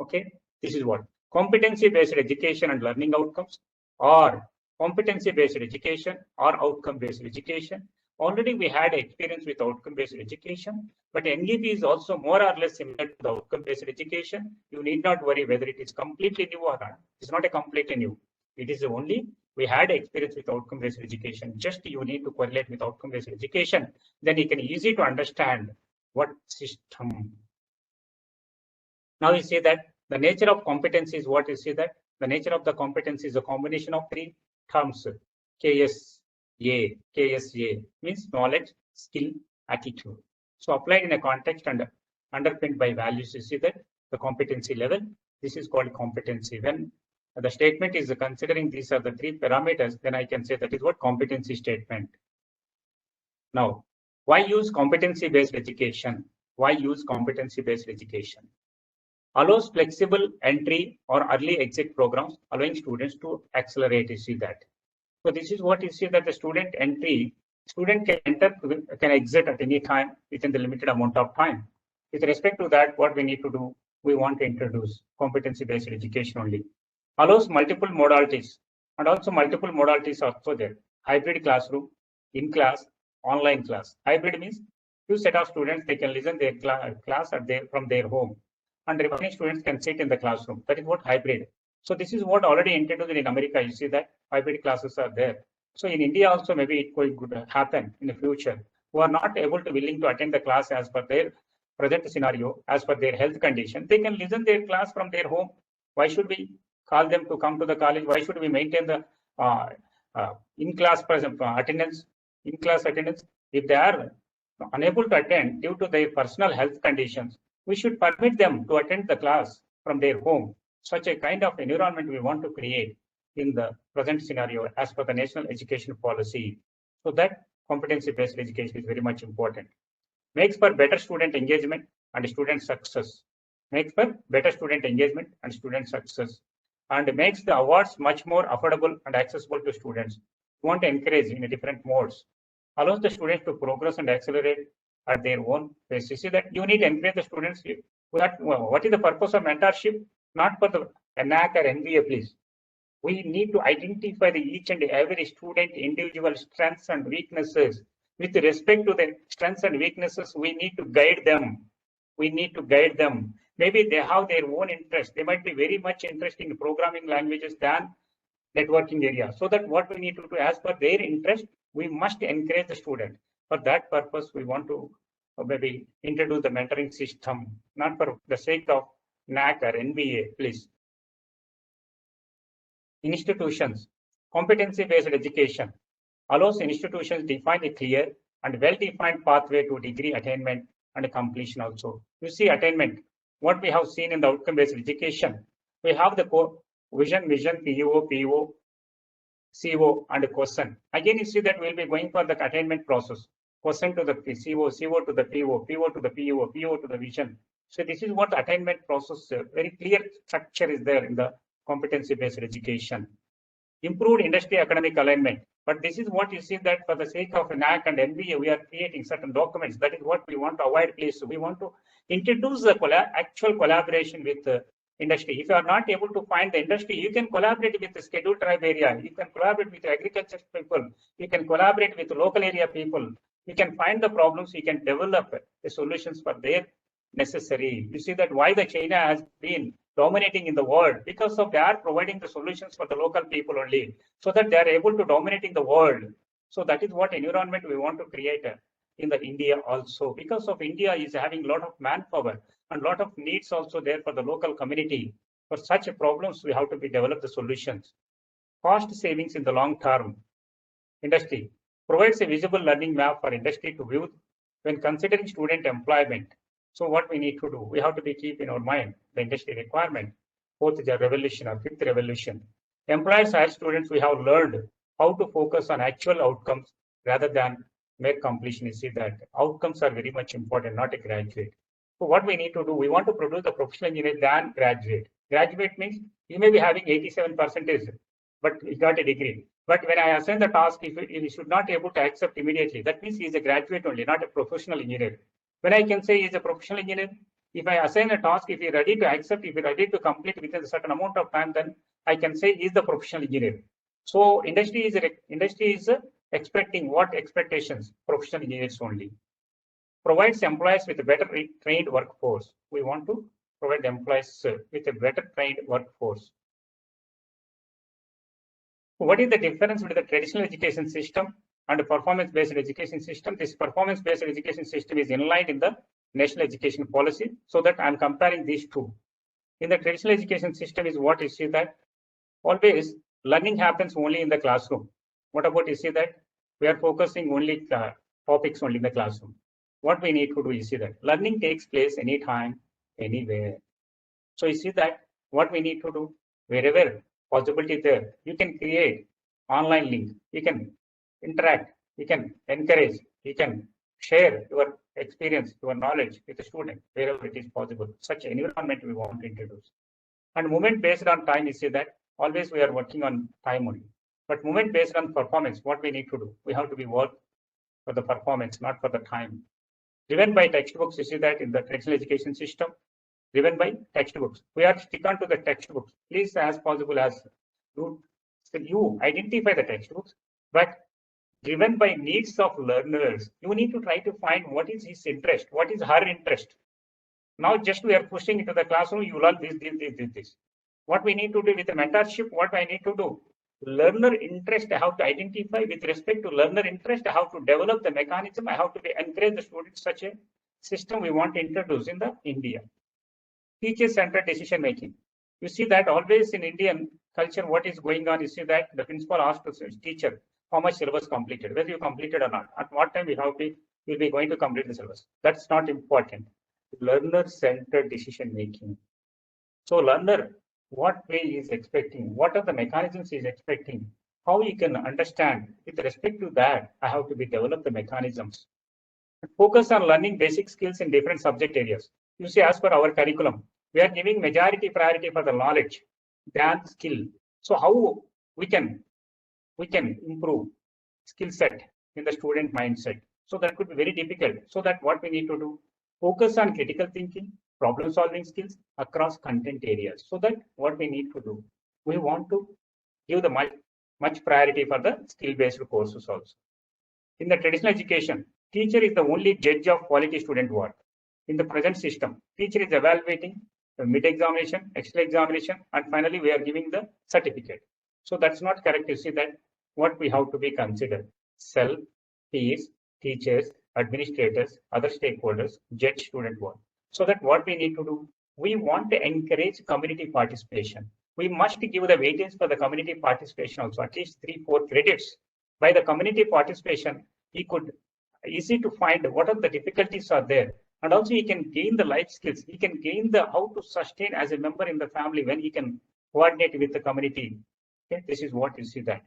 A: Okay, this is what competency-based education and learning outcomes, or competency-based education or outcome-based education. Already we had experience with outcome-based education, but NEP is also more or less similar to the outcome-based education. You need not worry whether it is completely new or not. It's not a completely new. It is only we had experience with outcome-based education. Just you need to correlate with outcome-based education. Then you can easy to understand what system. Now you see that the nature of competence is what you see that the nature of the competence is a combination of three terms. KSA means knowledge, skill, attitude. So applied in a context and underpinned by values, you see that the competency level, this is called competency. When the statement is considering these are the three parameters, then I can say that is what competency statement. Now, why use competency-based education? Allows flexible entry or early exit programs, allowing students to accelerate. You see that. So this is what you see that the student can enter, can exit at any time within the limited amount of time. With respect to that, what we need to do, we want to introduce competency-based education only. Allows multiple modalities, and also multiple modalities are also there. Hybrid classroom, in-class, online class. Hybrid means two set of students, they can listen their class from their home, and the remaining students can sit in the classroom. That is what hybrid. So this is what already introduced in America. You see that hybrid classes are there. So in India also maybe it could happen in the future. Who are not able to willing to attend the class as per their present scenario, as per their health condition, they can listen their class from their home. Why should we call them to come to the college? Why should we maintain the in-class attendance? In-class attendance, if they are unable to attend due to their personal health conditions, we should permit them to attend the class from their home. Such a kind of environment we want to create in the present scenario as per the national education policy. So that competency-based education is very much important. Makes for better student engagement and student success. And makes the awards much more affordable and accessible to students. We want to encourage in different modes. Allows the students to progress and accelerate at their own pace. You see that you need to encourage the students. What is the purpose of mentorship? Not for the NAAC or NBA, please. We need to identify each and every student individual strengths and weaknesses. With respect to the strengths and weaknesses, we need to guide them. Maybe they have their own interest. They might be very much interested in programming languages than networking area. So that what we need to do as per their interest, we must encourage the student. For that purpose, we want to maybe introduce the mentoring system, not for the sake of NAAC or NBA, please. Institutions. Competency-based education allows institutions to define a clear and well-defined pathway to degree attainment and completion also. You see attainment, what we have seen in the outcome-based education, we have the vision, PO, CO, and question. Again, you see that we'll be going for the attainment process. Question to the CO, CO to the PO, PO to the PO, PO to the vision. So this is what the attainment process, very clear structure is there in the competency-based education. Improved industry academic alignment. But this is what you see that for the sake of NAAC and NBA, we are creating certain documents. That is what we want to avoid, please. We want to introduce the actual collaboration with industry. If you are not able to find the industry, you can collaborate with the scheduled tribe area. You can collaborate with agriculture people. You can collaborate with local area people. You can find the problems. You can develop the solutions for their necessary. You see that why the China has been dominating in the world, because of they are providing the solutions for the local people only, so that they are able to dominate in the world. So that is what environment we want to create in the India also, because of India is having a lot of manpower and a lot of needs also there for the local community. For such problems, we have to be develop the solutions. Cost savings in the long term. Industry provides a visible learning map for industry to view when considering student employment. So what we need to do, we have to be keep in our mind the industry requirement, fourth revolution or fifth revolution. Employers as students, we have learned how to focus on actual outcomes rather than mere completion. You see that outcomes are very much important, not a graduate. So what we need to do, we want to produce a professional engineer than graduate. Graduate means you may be having 87%, but he got a degree. But when I assign the task, if he should not able to accept immediately, that means he is a graduate only, not a professional engineer. When I can say he is a professional engineer, if I assign a task, if he is ready to accept, if he is ready to complete within a certain amount of time, then I can say he is the professional engineer. So industry is expecting what expectations? Professional engineers only. Provides employees with a better trained workforce. We want to provide employees with a better trained workforce. What is the difference between the traditional education system and the performance-based education system? This performance-based education system is inlined in the national education policy, so that I'm comparing these two. In the traditional education system is what you see that always learning happens only in the classroom. What about you see that we are focusing only topics only in the classroom. What we need to do is see that learning takes place anytime, anywhere. So you see that what we need to do, wherever possibility there, you can create online link, you can interact, you can encourage, you can share your experience, your knowledge with the student wherever it is possible. Such environment we want to introduce. And movement based on time, you see that always we are working on time only. But movement based on performance, what we need to do, we have to be work for the performance, not for the time. Driven by textbooks, you see that in the traditional education system, driven by textbooks. We are stick on to the textbooks. Please, as possible as you identify the textbooks, but driven by needs of learners, you need to try to find what is his interest, what is her interest. Now, just we are pushing into the classroom, you learn this. What we need to do with the mentorship, what I need to do, learner interest, I have to identify with respect to learner interest, I have to develop the mechanism, I have to encourage the students. Such a system we want to introduce in the India. Teacher-centered decision making. You see that always in Indian culture, what is going on, you see that the principal asks the teacher how much syllabus completed, whether you completed or not, at what time you'll be going to complete the syllabus. That's not important. Learner-centered decision making. So learner, what way he is expecting, what are the mechanisms he is expecting, how you can understand. With respect to that, I have to be develop the mechanisms. Focus on learning basic skills in different subject areas. You see, as per our curriculum, we are giving majority priority for the knowledge than skill. So how we can improve skill set in the student mindset? So that could be very difficult. So that what we need to do, focus on critical thinking, problem solving skills across content areas. So that what we need to do, we want to give the much priority for the skill based courses also. In the traditional education, teacher is the only judge of quality student work. In the present system, teacher is evaluating the mid-examination, extra examination, and finally we are giving the certificate. So that's not correct. You see that what we have to be considered: self, peers, teachers, administrators, other stakeholders, judge student work. So that what we need to do, we want to encourage community participation. We must give the weightage for the community participation also, at least 3-4 credits. By the community participation, he could easy to find what are the difficulties are there. And also he can gain the life skills. He can gain the how to sustain as a member in the family when he can coordinate with the community. Okay, this is what you see that.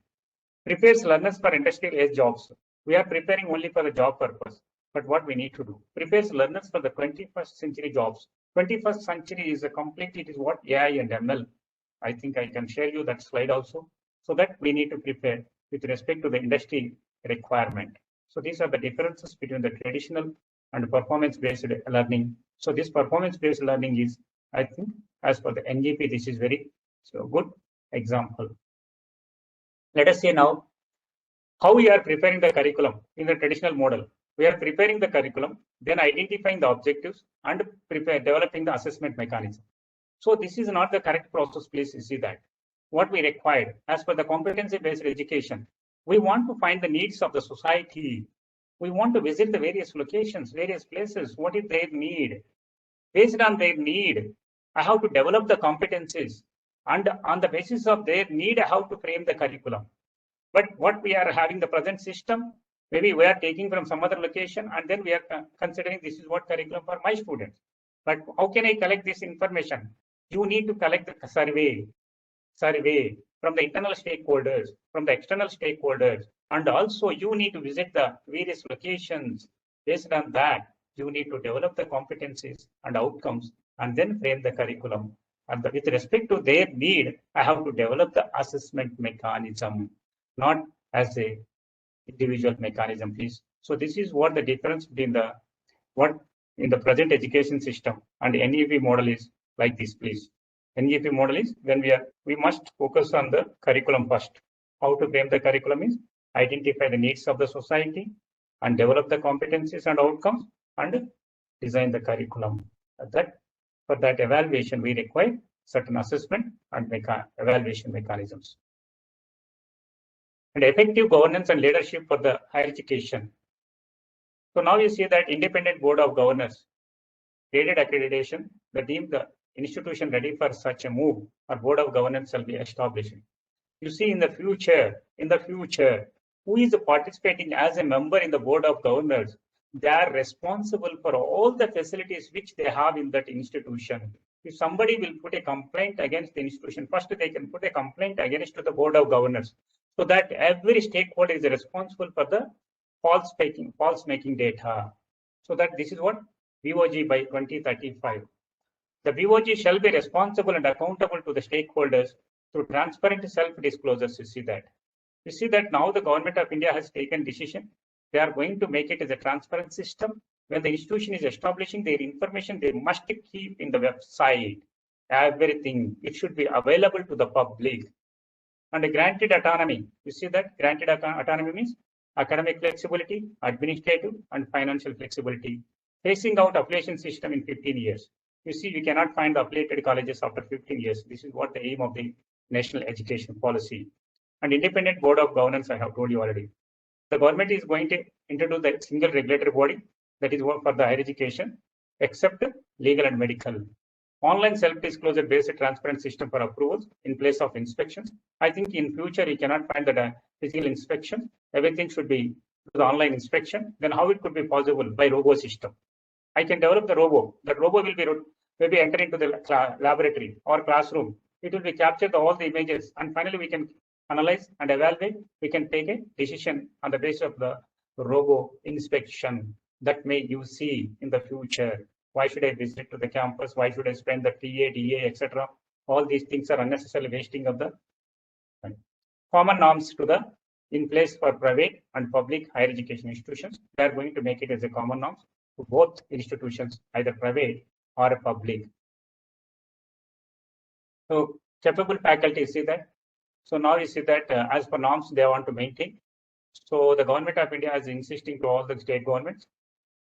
A: Prepares learners for industrial age jobs. We are preparing only for the job purpose. But what we need to do, prepares learners for the 21st century jobs. 21st century is a completely, it is what AI and ML. I think I can share you that slide also. So that we need to prepare with respect to the industry requirement. So these are the differences between the traditional and performance-based learning. So this performance-based learning is I think as for the NGP, this is very good example. Let us say now how we are preparing the curriculum in the traditional model. We are preparing the curriculum, then identifying the objectives and developing the assessment mechanism. So this is not the correct process. Please see that. What we required as per the competency-based education, we want to find the needs of the society. We want to visit the various locations, various places. What is their need? Based on their need, I have to develop the competencies, and on the basis of their need, I have to frame the curriculum. But what we are having the present system, maybe we are taking from some other location, and then we are considering this is what curriculum for my students. But how can I collect this information? You need to collect the survey from the internal stakeholders, from the external stakeholders, and also you need to visit the various locations. Based on that, you need to develop the competencies and outcomes, and then frame the curriculum. And with respect to their need, I have to develop the assessment mechanism, not as a individual mechanism, please. So this is what the difference between what in the present education system and NEP model is like this, please. NEP model is when we must focus on the curriculum first. How to frame the curriculum is identify the needs of the society and develop the competencies and outcomes and design the curriculum. For that evaluation, we require certain assessment and evaluation mechanisms. And effective governance and leadership for the higher education. So now you see that independent board of governors, graded accreditation, the deem the institution ready for such a move, or board of governance shall be established. You see in the future, who is participating as a member in the board of governors? They are responsible for all the facilities which they have in that institution. If somebody will put a complaint against the institution, first they can put a complaint against the board of governors, so that every stakeholder is responsible for the false making data. So that this is what BOG by 2035. The BOG shall be responsible and accountable to the stakeholders through transparent self-disclosures. You see that now the government of India has taken decision. They are going to make it as a transparent system. When the institution is establishing their information, they must keep in the website everything. It should be available to the public. And a granted autonomy. You see that granted autonomy means academic flexibility, administrative and financial flexibility. Phasing out affiliation system in 15 years. You see, you cannot find the affiliated colleges after 15 years. This is what the aim of the national education policy. And independent board of governance, I have told you already. The government is going to introduce the single regulatory body that is for the higher education, except legal and medical. Online self-disclosure based transparent system for approvals in place of inspections. I think in future you cannot find that physical inspection. Everything should be the online inspection. Then how it could be possible? By robo system. I can develop the robo. That robo will be maybe enter into the laboratory or classroom. It will be captured all the images, and finally we can analyze and evaluate. We can take a decision on the basis of the robo inspection. That may you see in the future. Why should I visit to the campus? Why should I spend the TA, DA, etc.? All these things are unnecessarily wasting of the time. Common norms to the in place for private and public higher education institutions. They are going to make it as a common norms to both institutions, either private or public. So capable faculty, see that. So now you see that as per norms they want to maintain. So the government of India is insisting to all the state governments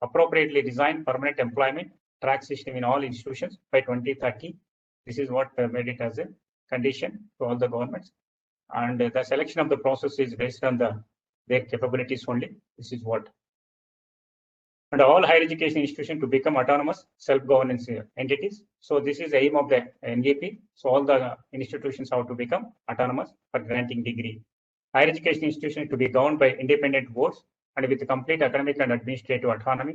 A: appropriately design permanent employment track system in all institutions by 2030. This is what made it as a condition to all the governments. And the selection of the process is based on their capabilities only. This is what. And all higher education institutions to become autonomous self-governance entities. So this is the aim of the NGP. So all the institutions have to become autonomous for granting degree. Higher education institutions to be governed by independent boards and with complete academic and administrative autonomy.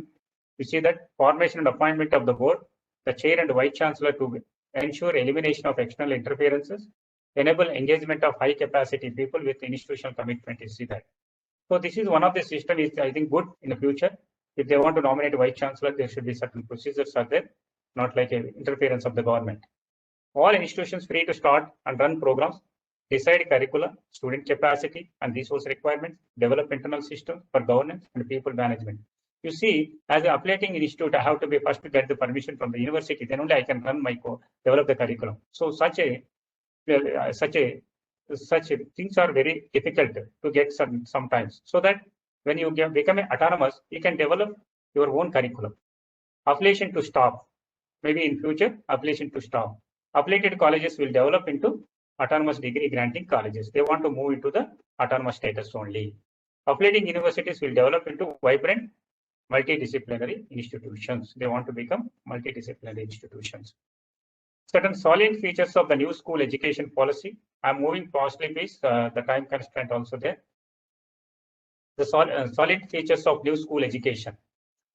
A: You see that formation and appointment of the board, the chair and vice chancellor to ensure elimination of external interferences, enable engagement of high capacity people with institutional commitment. You see that. So this is one of the system is I think good in the future. If they want to nominate a vice chancellor, there should be certain procedures are there, not like an interference of the government. All institutions free to start and run programs, decide curricula, student capacity and resource requirements, develop internal systems for governance and people management. You see, as an applying institute, I have to be first to get the permission from the university. Then only I can run my develop the curriculum. So such things are very difficult to get sometimes. So that when you become autonomous, you can develop your own curriculum. Affiliation to staff, maybe in future affiliation to staff. Affiliated colleges will develop into autonomous degree granting colleges. They want to move into the autonomous status only. Affiliating universities will develop into vibrant multidisciplinary institutions. They want to become multidisciplinary institutions. Certain salient features of the new school education policy. I'm moving fastly, please. The time constraint also there. The solid features of new school education.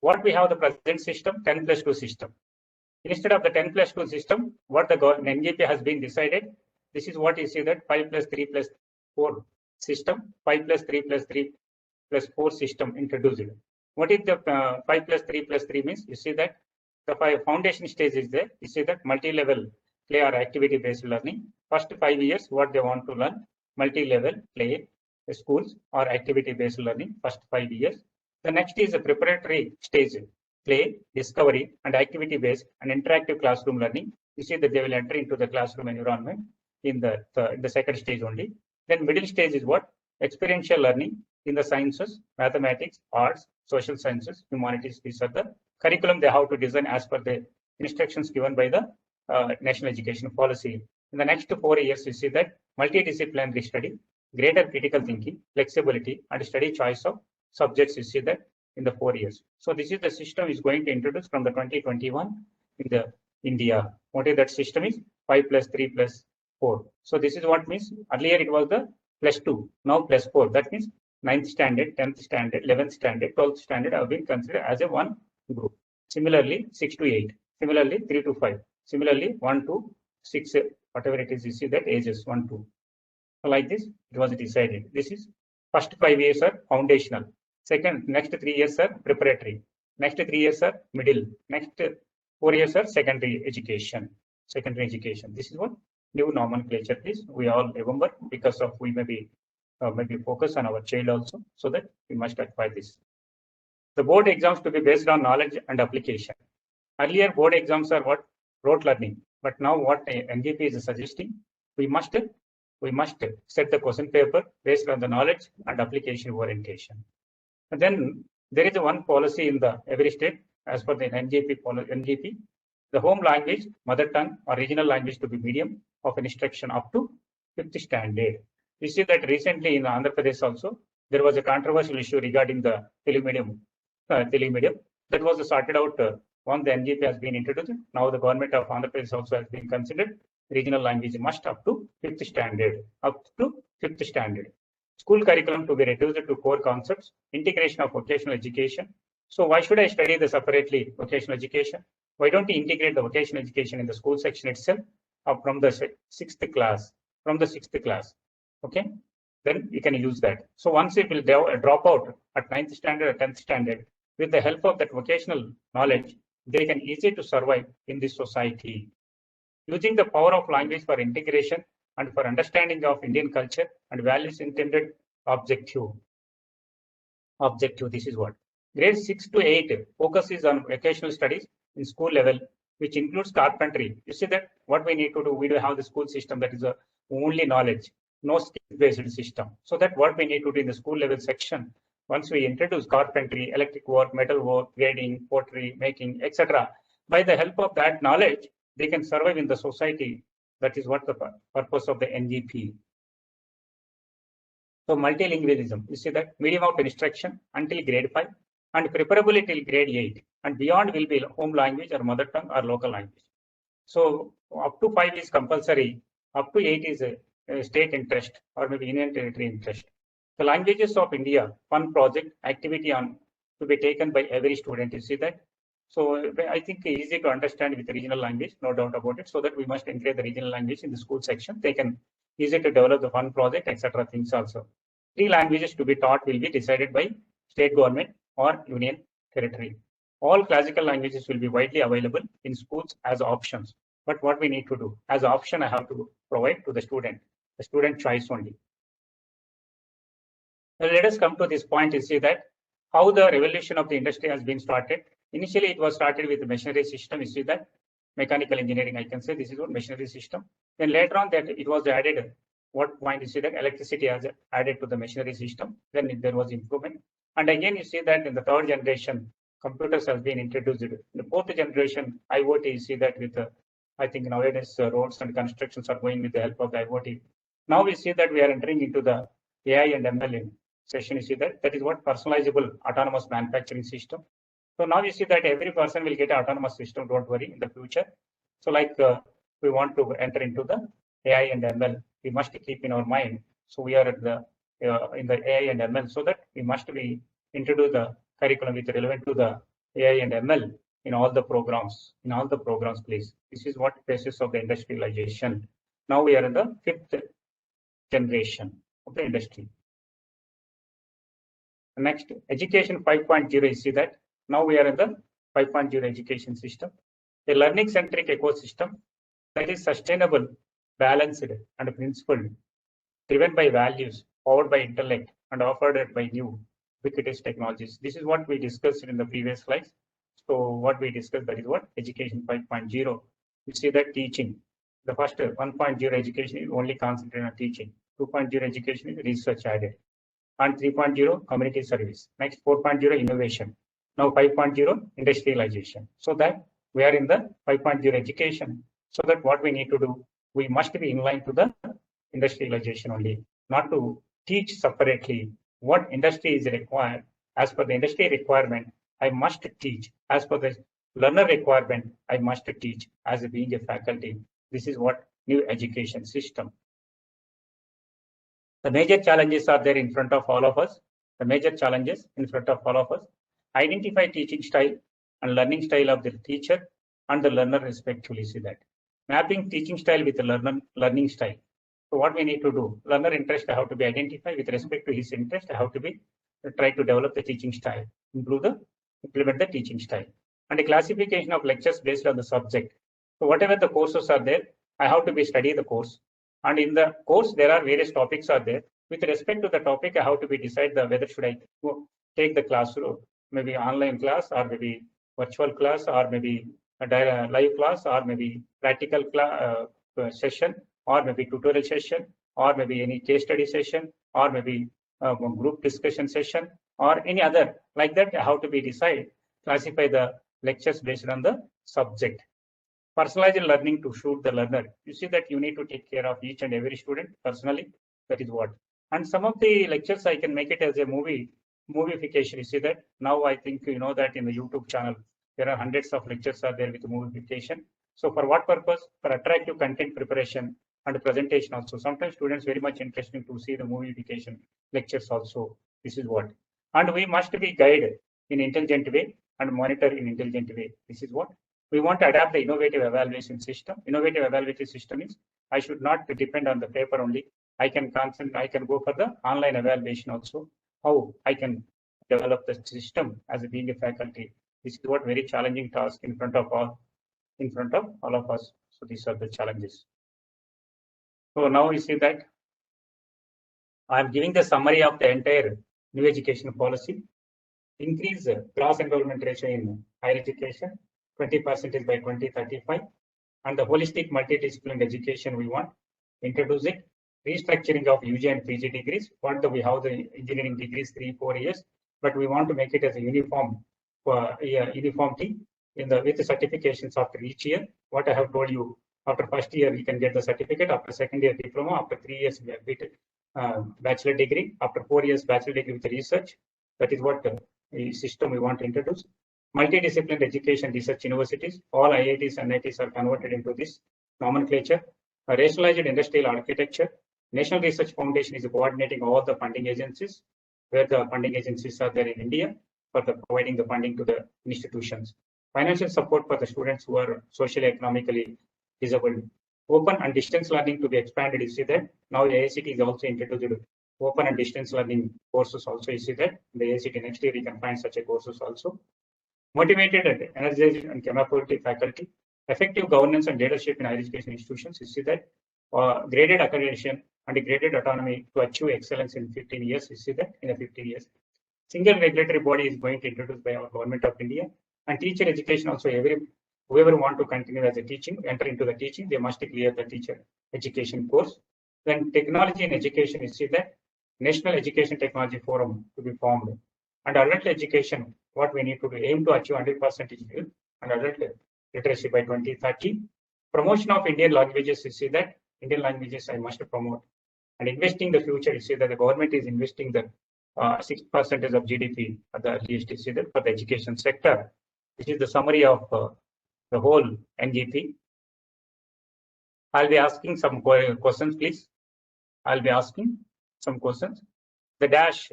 A: What we have the present system, 10+2 system. Instead of the 10+2 system, what the NGP has been decided, this is what you see that 5+3+4 system, 5+3+3+4 system introduced. What is the 5+3+3 means? You see that the foundation stage is there. You see that multi-level play or activity-based learning. First 5 years, what they want to learn, multi-level play schools or activity-based learning, first 5 years. The next is a preparatory stage, play, discovery, and activity-based and interactive classroom learning. You see that they will enter into the classroom environment in the second stage only. Then middle stage is what? Experiential learning in the sciences, mathematics, arts, social sciences, humanities. These are the curriculum they have to design as per the instructions given by the National Education Policy. In the next 4 years, you see that multidisciplinary study, greater critical thinking, flexibility, and study choice of subjects. You see that in the 4 years. So this is the system is going to introduce from the 2021 in the India. What is that system is 5+3+4. So this is what means earlier it was the +2, now +4. That means 9th standard, 10th standard, 11th standard, 12th standard have been considered as a one group. Similarly, 6 to 8. Similarly, 3 to 5. Similarly, 1 to 6, whatever it is, you see that ages 1 to. So like this, it was decided. This is first 5 years are foundational. Next 3 years are preparatory. Next 3 years are middle. Next 4 years are secondary education. This is what new nomenclature is. We all remember because of we maybe focus on our child also, so that we must acquire this. The board exams to be based on knowledge and application. Earlier board exams are what? Rote learning. But now what NGP is suggesting, we must set the question paper based on the knowledge and application orientation. And then there is one policy in the every state as per the NGP, the home language, mother tongue, or regional language to be medium of instruction up to 5th standard. You see that recently in Andhra Pradesh also, there was a controversial issue regarding the Telugu medium. That was sorted out once the NGP has been introduced. Now the government of Andhra Pradesh also has been considered regional language must up to 5th standard. School curriculum to be reduced to core concepts, integration of vocational education. So why should I study the separately vocational education? Why don't we integrate the vocational education in the school section itself from the 6th class? Okay, then you can use that. So once it will drop out at 9th standard or 10th standard, with the help of that vocational knowledge, they can easily to survive in this society. Using the power of language for integration and for understanding of Indian culture and values intended objective. This is what. Grades 6 to 8 focuses on vocational studies in school level, which includes carpentry. You see that what we need to do, we do have the school system that is only knowledge, no skill-based system. So that what we need to do in the school level section, once we introduce carpentry, electric work, metal work, grading, pottery, making, etc., by the help of that knowledge, they can survive in the society. That is what the purpose of the NGP. So multilingualism, you see that medium of instruction until grade 5 and preferably till grade 8 and beyond will be home language or mother tongue or local language. So up to 5 is compulsory, up to 8 is a state interest or maybe Union Territory interest. The languages of India, fun project activity on to be taken by every student. You see that. So I think easy to understand with regional language, no doubt about it. So that we must integrate the regional language in the school section. They can easy to develop the fun project, etc. things also. 3 languages to be taught will be decided by state government or Union Territory. All classical languages will be widely available in schools as options. But what we need to do as option, I have to provide to the student choice only. Now let us come to this point. You see that how the revolution of the industry has been started. Initially, it was started with the machinery system. You see that mechanical engineering, I can say this is what machinery system. Then later on that it was added. What point you see that electricity has added to the machinery system. Then there was improvement. And again, you see that in the third generation, computers has been introduced. In the fourth generation, IoT, you see that with I think nowadays roads and constructions are going with the help of the IoT. Now we see that we are entering into the AI and ML session. You see that is what personalizable autonomous manufacturing system. So now you see that every person will get an autonomous system. Don't worry in the future. So like we want to enter into the AI and ML, we must keep in our mind. So we are at the in the AI and ML, so that we must be introduce the curriculum which relevant to the AI and ML in all the programs. In all the programs, please. This is what basis of the industrialization. Now we are in the fifth generation of the industry. Next, education 5.0. You see that now we are in the 5.0 education system, a learning-centric ecosystem that is sustainable, balanced, and principled, driven by values, powered by intellect, and offered by new ubiquitous technologies. This is what we discussed in the previous slides. So what we discussed, that is what education 5.0. You see that teaching. The first 1.0 education is only concentrated on teaching. 2.0 education is research added. And 3.0 community service. Next 4.0 innovation. Now 5.0 industrialization. So that we are in the 5.0 education. So that what we need to do, we must be in line to the industrialization only, not to teach separately. What industry is required, as per the industry requirement, I must teach. As per the learner requirement, I must teach as being a faculty. This is what new education system. The major challenges are there in front of all of us. The major challenges in front of all of us. Identify teaching style and learning style of the teacher and the learner respectively. See that. Mapping teaching style with the learning style. So what we need to do, learner interest have to be identified with respect to his interest, have to be try to develop the teaching style, implement the teaching style. And a classification of lectures based on the subject. So whatever the courses are there, I have to be study the course. And in the course, there are various topics are there. With respect to the topic, I have to be decide the whether should I take the classroom, maybe online class or maybe virtual class or maybe a live class or maybe practical session or maybe tutorial session or maybe any case study session or maybe group discussion session or any other like that. I have to be decide, classify the lectures based on the subject. Personalized learning to suit the learner. You see that you need to take care of each and every student personally. That is what. And some of the lectures I can make it as a movification. You see that now I think you know that in the YouTube channel there are hundreds of lectures are there with movification. So for what purpose? For attractive content preparation and presentation also. Sometimes students very much interesting to see the movification lectures also. This is what. And we must be guided in intelligent way and monitor in intelligent way. This is what. We want to adapt the innovative evaluation system. Innovative evaluation system is I should not depend on the paper only. I can go for the online evaluation also. How I can develop the system as being a faculty. This is what very challenging task in front of all of us. So these are the challenges. So now we see that I'm giving the summary of the entire new education policy. Increase class enrollment ratio in higher education. 20% by 2035, and the holistic multidisciplinary education we want. Introduce it. Restructuring of UG and PG degrees. We have the engineering degrees 3-4 years, but we want to make it as a uniformity with the certifications after each year. What I have told you, after first year you can get the certificate, after second year diploma, after 3 years we have bachelor degree, after 4 years bachelor degree with research. That is what the system we want to introduce. Multidisciplinary education research universities, all IITs and NITs are converted into this nomenclature. A rationalized industrial architecture. National Research Foundation is coordinating all the funding agencies, where the funding agencies are there in India for providing the funding to the institutions. Financial support for the students who are socially economically disabled. Open and distance learning to be expanded. You see that now the AICT is also introduced open and distance learning courses also. You see that the AICT next year we can find such a courses also. Motivated and energized and capable faculty, effective governance and leadership in higher education institutions. You see that graded accreditation and graded autonomy to achieve excellence in 15 years. You see that in 15 years. Single regulatory body is going to introduce by our government of India, and teacher education also. Whoever want to continue as a teaching, enter into the teaching, they must clear the teacher education course. Then technology in education, you see that National Education Technology Forum to be formed. And adult education, what we need to do, aim to achieve 100% and adult literacy by 2030. Promotion of Indian languages, you see that Indian languages I must promote. And investing the future, you see that the government is investing the 6% of GDP at the earliest, you see that for the education sector. This is the summary of the whole NGP. I'll be asking some questions, please. I'll be asking some questions. The dash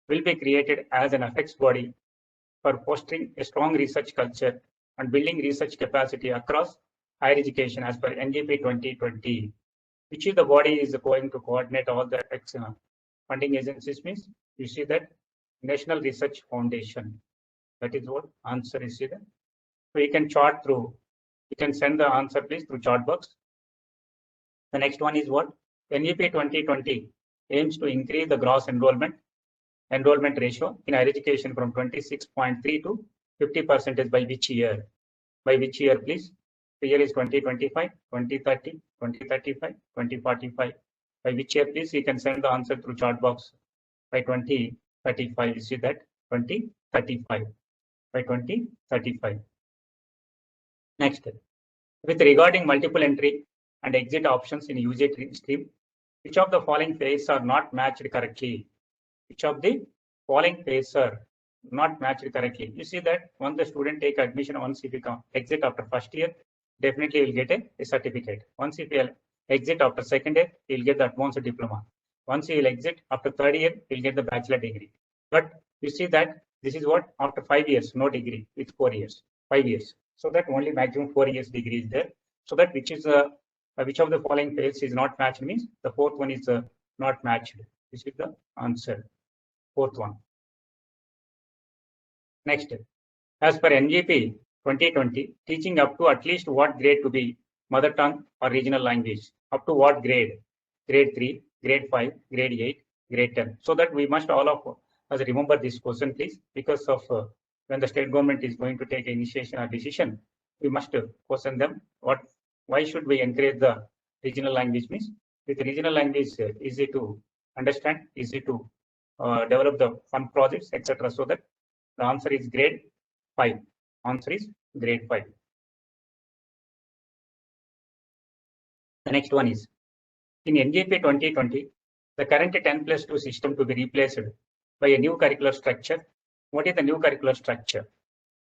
A: will be created as an apex body for fostering a strong research culture and building research capacity across higher education as per NGP 2020, which is the body is going to coordinate all the funding agencies. Means you see that National Research Foundation. That is what answer is here. So you can chart through. You can send the answer please through chat box. The next one is what? NGP 2020 aims to increase the gross enrollment ratio in higher education from 26.3 to 50% by which year? By which year, please? The year is 2025, 2030, 2035, 2045. By which year, please? You can send the answer through chat box. By 2035, you see that 2035. By 2035. Next, with regarding multiple entry and exit options in usage stream, which of the following phases are not matched correctly? Which of the following phases are not matched correctly? You see that once the student take admission, once if you exit after first year, definitely will get a certificate. Once if you exit after second year, you'll get the advanced diploma. Once you will exit after third year, you'll get the bachelor degree. But you see that this is what after 5 years, no degree, it's 4 years, 5 years. So that only maximum 4 years degree is there. So that which of the following phases is not matched means the fourth one is not matched. This is the answer. Fourth one. Next, as per NGP 2020, teaching up to at least what grade to be mother tongue or regional language? Up to what grade? Grade 3, grade 5, grade 8, grade 10. So that we must all of us remember this question, please, because of when the state government is going to take initiation or decision, we must question them. Why should we encourage the regional language? Means with regional language, easy to understand, easy to develop the fun projects, etc. So that the answer is grade 5. Answer is grade 5. The next one is in NGP 2020, the current 10+2 system to be replaced by a new curricular structure. What is the new curricular structure?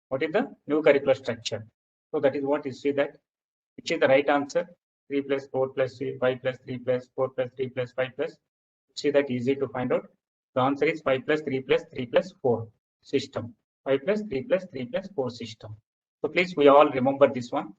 A: What is the new curricular structure? So that is what you see that, which is the right answer? 3 plus 4 plus 3, 5 plus 3 plus 4 plus 3 plus 5 plus. See that easy to find out. The answer is 5 plus 3 plus 3 plus 4 system. 5 plus 3 plus 3 plus 4 system. So please, we all remember this one.